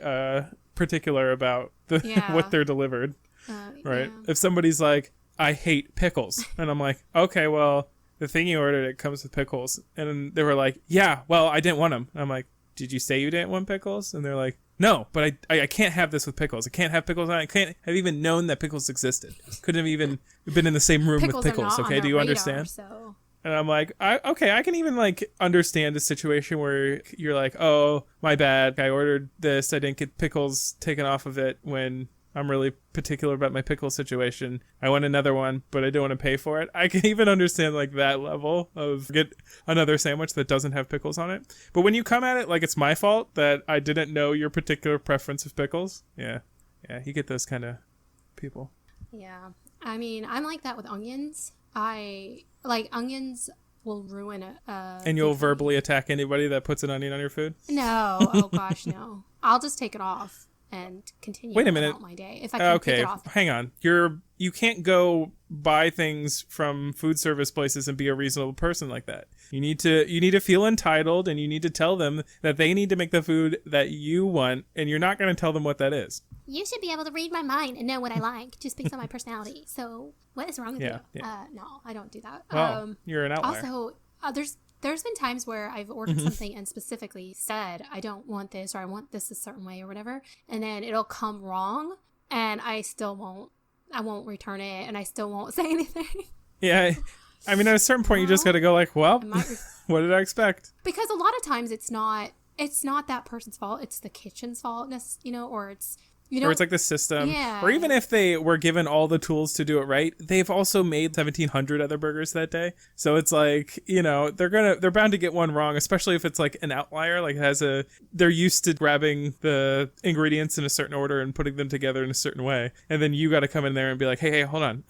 particular about what they're delivered. Right? Yeah. If somebody's like, I hate pickles, and I'm like, okay, well, the thing you ordered, it comes with pickles, and they were like, yeah, well, I didn't want them. I'm like, did you say you didn't want pickles? And they're like, no, but I can't have this with pickles. I can't have pickles on it. I can't have even known that pickles existed. Couldn't have even been in the same room with pickles. Okay, do you understand? So. And I'm like, I can even like understand a situation where you're like, oh, my bad. I ordered this. I didn't get pickles taken off of it when I'm really particular about my pickle situation. I want another one, but I don't want to pay for it. I can even understand like that level of get another sandwich that doesn't have pickles on it. But when you come at it like it's my fault that I didn't know your particular preference of pickles, yeah, you get those kind of people. Yeah, I mean, I'm like that with onions. I like onions will ruin and you'll verbally attack anybody that puts an onion on your food? No, oh gosh, no. I'll just take it off and continue about my day if I can take it off. Hang on. You can't go buy things from food service places and be a reasonable person like that. You need to feel entitled, and you need to tell them that they need to make the food that you want, and you're not going to tell them what that is. You should be able to read my mind and know what I like just based on my personality. So what is wrong with you? Yeah. No, I don't do that. Well, you're an outlier. Also, there's been times where I've ordered something and specifically said, I don't want this, or I want this a certain way or whatever. And then it'll come wrong, and I won't return it, and I still won't say anything. Yeah. I mean, at a certain point, you just got to go like, well, what did I expect? Because a lot of times it's not that person's fault. It's the kitchen's fault, or it's Or it's like the system. Yeah. Or even if they were given all the tools to do it right, they've also made 1,700 other burgers that day. So it's like, they're bound to get one wrong, especially if it's like an outlier. Like they're used to grabbing the ingredients in a certain order and putting them together in a certain way. And then you got to come in there and be like, hey, hold on.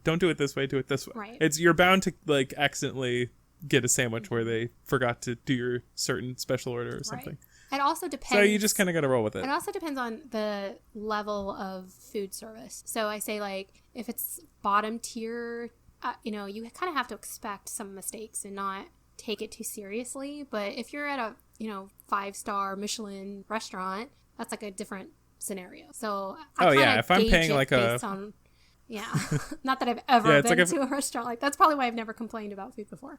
Don't do it this way. Do it this way. Right. You're bound to like accidentally get a sandwich where they forgot to do your certain special order or something. Right. It also depends. So you just kind of got to roll with it. It also depends on the level of food service. So I say, like, if it's bottom tier, you kind of have to expect some mistakes and not take it too seriously. But if you're at a, 5-star Michelin restaurant, that's like a different scenario. So if I'm paying like yeah. Not that I've ever been to a restaurant. Like, that's probably why I've never complained about food before.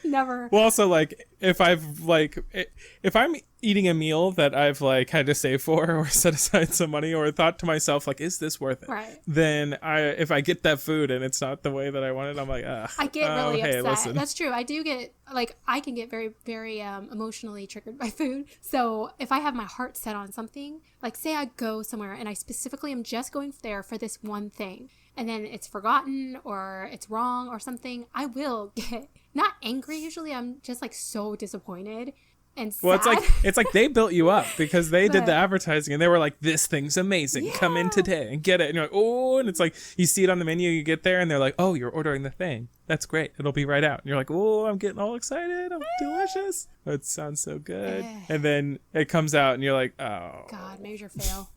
Never. Well, also, like, if I'm eating a meal that I've, like, had to save for or set aside some money or thought to myself, like, is this worth it? Right. Then if I get that food and it's not the way that I want it, I'm like, I get really upset. Listen. That's true. I do get, like, I can get very, very emotionally triggered by food. So if I have my heart set on something, like, say I go somewhere and I specifically am just going there for this one thing, and then it's forgotten or it's wrong or something, I will get not angry. Usually I'm just like so disappointed and sad. Well, it's like they built you up because they did the advertising and they were like, this thing's amazing. Yeah. Come in today and get it. And you're like, oh, and it's like you see it on the menu, you get there and they're like, oh, you're ordering the thing. That's great. It'll be right out. And you're like, oh, I'm getting all excited. I'm delicious. It sounds so good. And then it comes out and you're like, oh. God, major fail.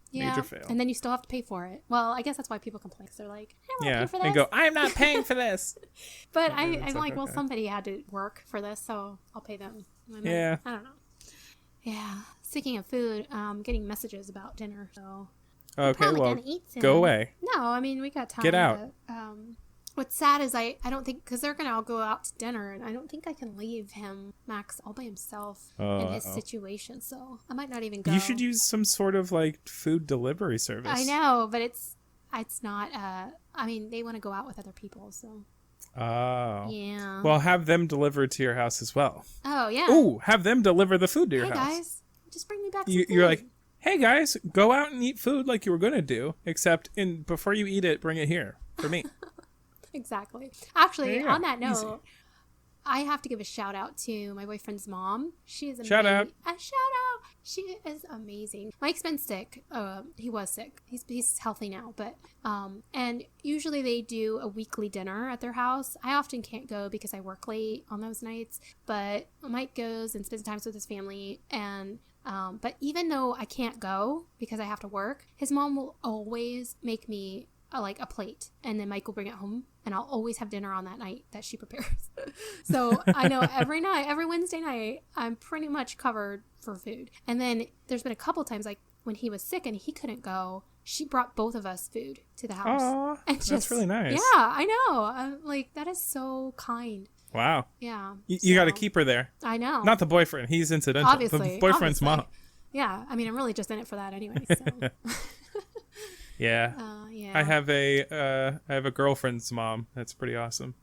Yeah. Major fail. And then you still have to pay for it. Well, I guess that's why people complain. They're like, I don't want to pay for this. And go, I'm not paying for this. But I'm like, well, somebody had to work for this, so I'll pay them. Yeah. I don't know. Yeah. Speaking of food, getting messages about dinner. So okay, well, go away. No, I mean, we got time. Get out. What's sad is I don't think, because they're going to all go out to dinner, and I don't think I can leave Max, all by himself in his situation. So I might not even go. You should use some sort of like food delivery service. I know, but it's not, I mean, they want to go out with other people, so. Oh. Yeah. Well, have them delivered to your house as well. Oh, yeah. Ooh, have them deliver the food to your house. Hey, guys, just bring me back some food. You're like, hey, guys, go out and eat food like you were going to do, except before you eat it, bring it here for me. Exactly. Actually, on that note, easy. I have to give a shout out to my boyfriend's mom. She is amazing. Shout out. A shout out. She is amazing. Mike's been sick. He was sick. He's healthy now, but and usually they do a weekly dinner at their house. I often can't go because I work late on those nights, but Mike goes and spends time with his family. And but even though I can't go because I have to work, his mom will always make me a plate, and then Mike will bring it home, and I'll always have dinner on that night that she prepares. So I know every Wednesday night, I'm pretty much covered for food. And then there's been a couple times, like when he was sick and he couldn't go, she brought both of us food to the house. Aww, and that's really nice. Yeah, I know. I'm like, that is so kind. Wow. Yeah. You got to keep her there. I know. Not the boyfriend. He's incidental. Obviously. The boyfriend's mom. Yeah. I mean, I'm really just in it for that anyway. So. Yeah. Yeah. I have a girlfriend's mom. That's pretty awesome.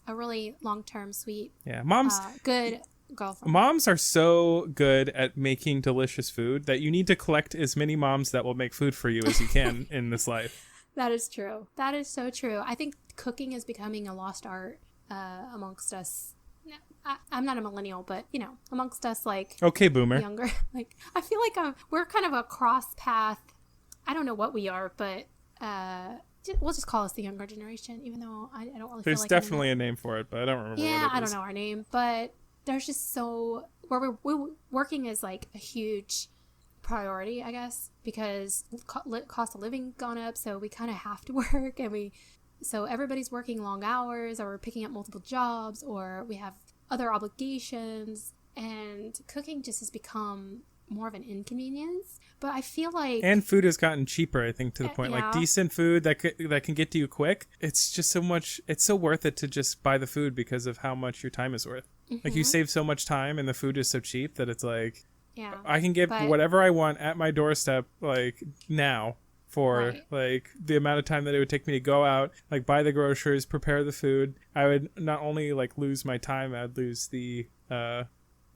A really long-term, sweet. Yeah. Moms. Good girlfriend. Moms are so good at making delicious food that you need to collect as many moms that will make food for you as you can in this life. That is true. That is so true. I think cooking is becoming a lost art amongst us. I'm not a millennial, but amongst us, like, okay, boomer, younger. Like, I feel like we're kind of a cross path. I don't know what we are, but we'll just call us the younger generation, even though I don't really There's feel like definitely a name for it, but I don't remember what it is. I don't know our name, but there's just where we're working is like a huge priority, I guess, because cost of living gone up, so we kind of have to work, and so everybody's working long hours, or we're picking up multiple jobs, or we have other obligations, and cooking just has become more of an inconvenience. But I feel like, and food has gotten cheaper, I think, to the point like decent food that can get to you quick. It's just so much. It's so worth it to just buy the food because of how much your time is worth. Mm-hmm. Like, you save so much time, and the food is so cheap that it's like, I can get whatever I want at my doorstep, like, now, for like the amount of time that it would take me to go out, like, buy the groceries, prepare the food. I would not only like lose my time, I'd lose the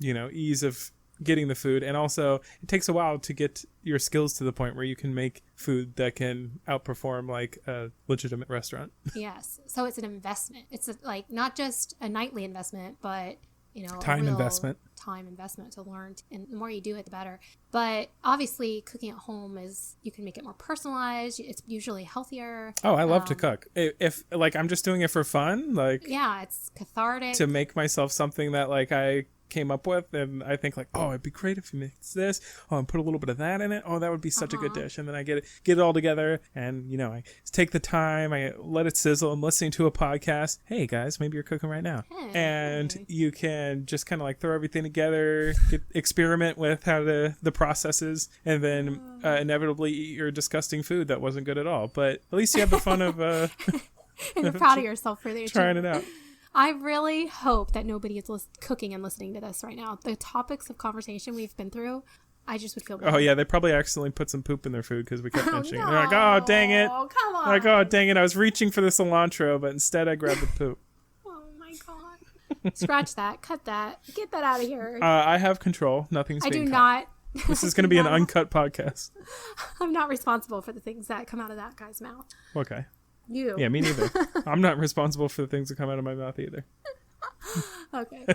ease of getting the food, and also it takes a while to get your skills to the point where you can make food that can outperform like a legitimate restaurant. Yes. So it's an investment. It's like not just a nightly investment, but time investment to learn, and the more you do it, the better. But obviously cooking at home you can make it more personalized. It's usually healthier. Oh, I love to cook. If like I'm just doing it for fun, like yeah, it's cathartic to make myself something that like I came up with, and I think like, oh, it'd be great if you mix this, and put a little bit of that in it. Oh, that would be such a good dish. And then I get it all together, and I take the time, I let it sizzle. I'm listening to a podcast. Hey guys, maybe you're cooking right now, and you can just kind of like throw everything together, experiment with how the processes, and then inevitably eat your disgusting food that wasn't good at all. But at least you have the fun of and you're proud of yourself for trying it out. I really hope that nobody is cooking and listening to this right now. The topics of conversation we've been through, I just would feel bad. Oh, yeah, they probably accidentally put some poop in their food because we kept mentioning it. No. They're like, oh, dang it. Oh, come on. They're like, oh, dang it. I was reaching for the cilantro, but instead I grabbed the poop. Oh, my God. Scratch that. Cut that. Get that out of here. I have control. Nothing's being cut. Not. This is going to be an uncut podcast. I'm not responsible for the things that come out of that guy's mouth. Okay. You. Yeah, me neither. I'm not responsible for the things that come out of my mouth either. Okay.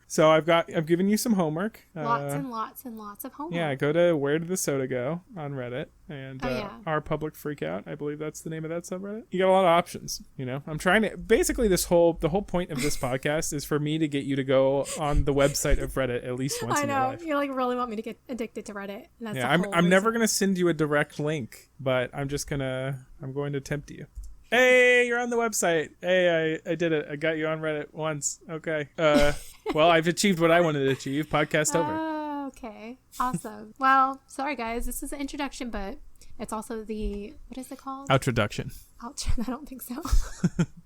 So I've given you some homework. Lots and lots and lots of homework. Yeah, go to Where Did the Soda Go on Reddit, and Our Public Freakout. I believe that's the name of that subreddit. You got a lot of options. I'm trying to basically the whole point of this podcast is for me to get you to go on the website of Reddit at least once in your life. You like really want me to get addicted to Reddit. That's I'm never gonna send you a direct link, but I'm going to tempt you. Hey, you're on the website. Hey, I did it. I got you on Reddit once. Okay. Well, I've achieved what I wanted to achieve. Podcast over. Okay. Awesome. Well, sorry guys. This is the introduction, but it's also what is it called? Outroduction. I don't think so.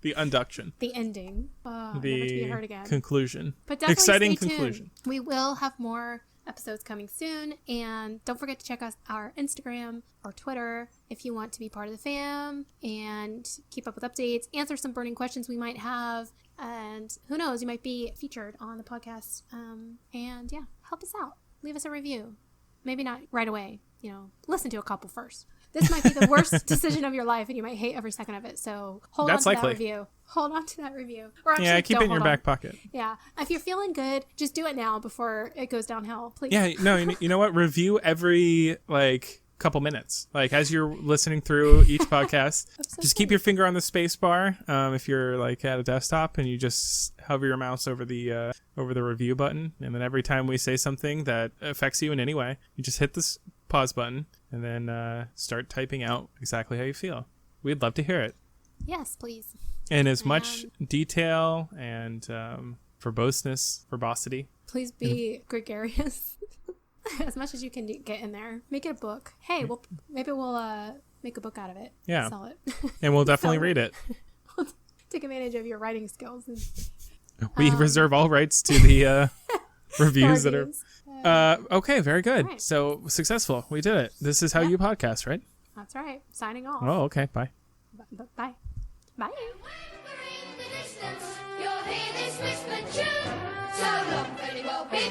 The unduction. The ending. Never to be heard again. Conclusion. But definitely exciting stay conclusion. Tuned. We will have more episodes coming soon, and don't forget to check out our Instagram or Twitter if you want to be part of the fam and keep up with updates, answer some burning questions we might have, and who knows, you might be featured on the podcast. And yeah, help us out, leave us a review. Maybe not right away, listen to a couple first. This might be the worst decision of your life, and you might hate every second of it. So hold on to that review. Hold on to that review. Or actually, keep it in your back pocket. Yeah. If you're feeling good, just do it now before it goes downhill, please. Yeah, no, you know what? Review every, couple minutes. As you're listening through each podcast, just keep your finger on the space bar if you're, at a desktop, and you just hover your mouse over the review button. And then every time we say something that affects you in any way, you just hit this pause button and then start typing out exactly how you feel. We'd love to hear it. Yes, please. In as much detail and verbosity. Please be gregarious. As much as you can get in there. Make it a book. Hey, maybe we'll make a book out of it. Yeah. Sell it. And we'll definitely read it. We'll take advantage of your writing skills. We reserve all rights to the reviews that are... okay, very good. Right. So, successful. We did it. This is how you podcast, right? That's right. Signing off. Oh, okay. Bye. Bye. Bye. You'll hear this whisper tune, so long very well be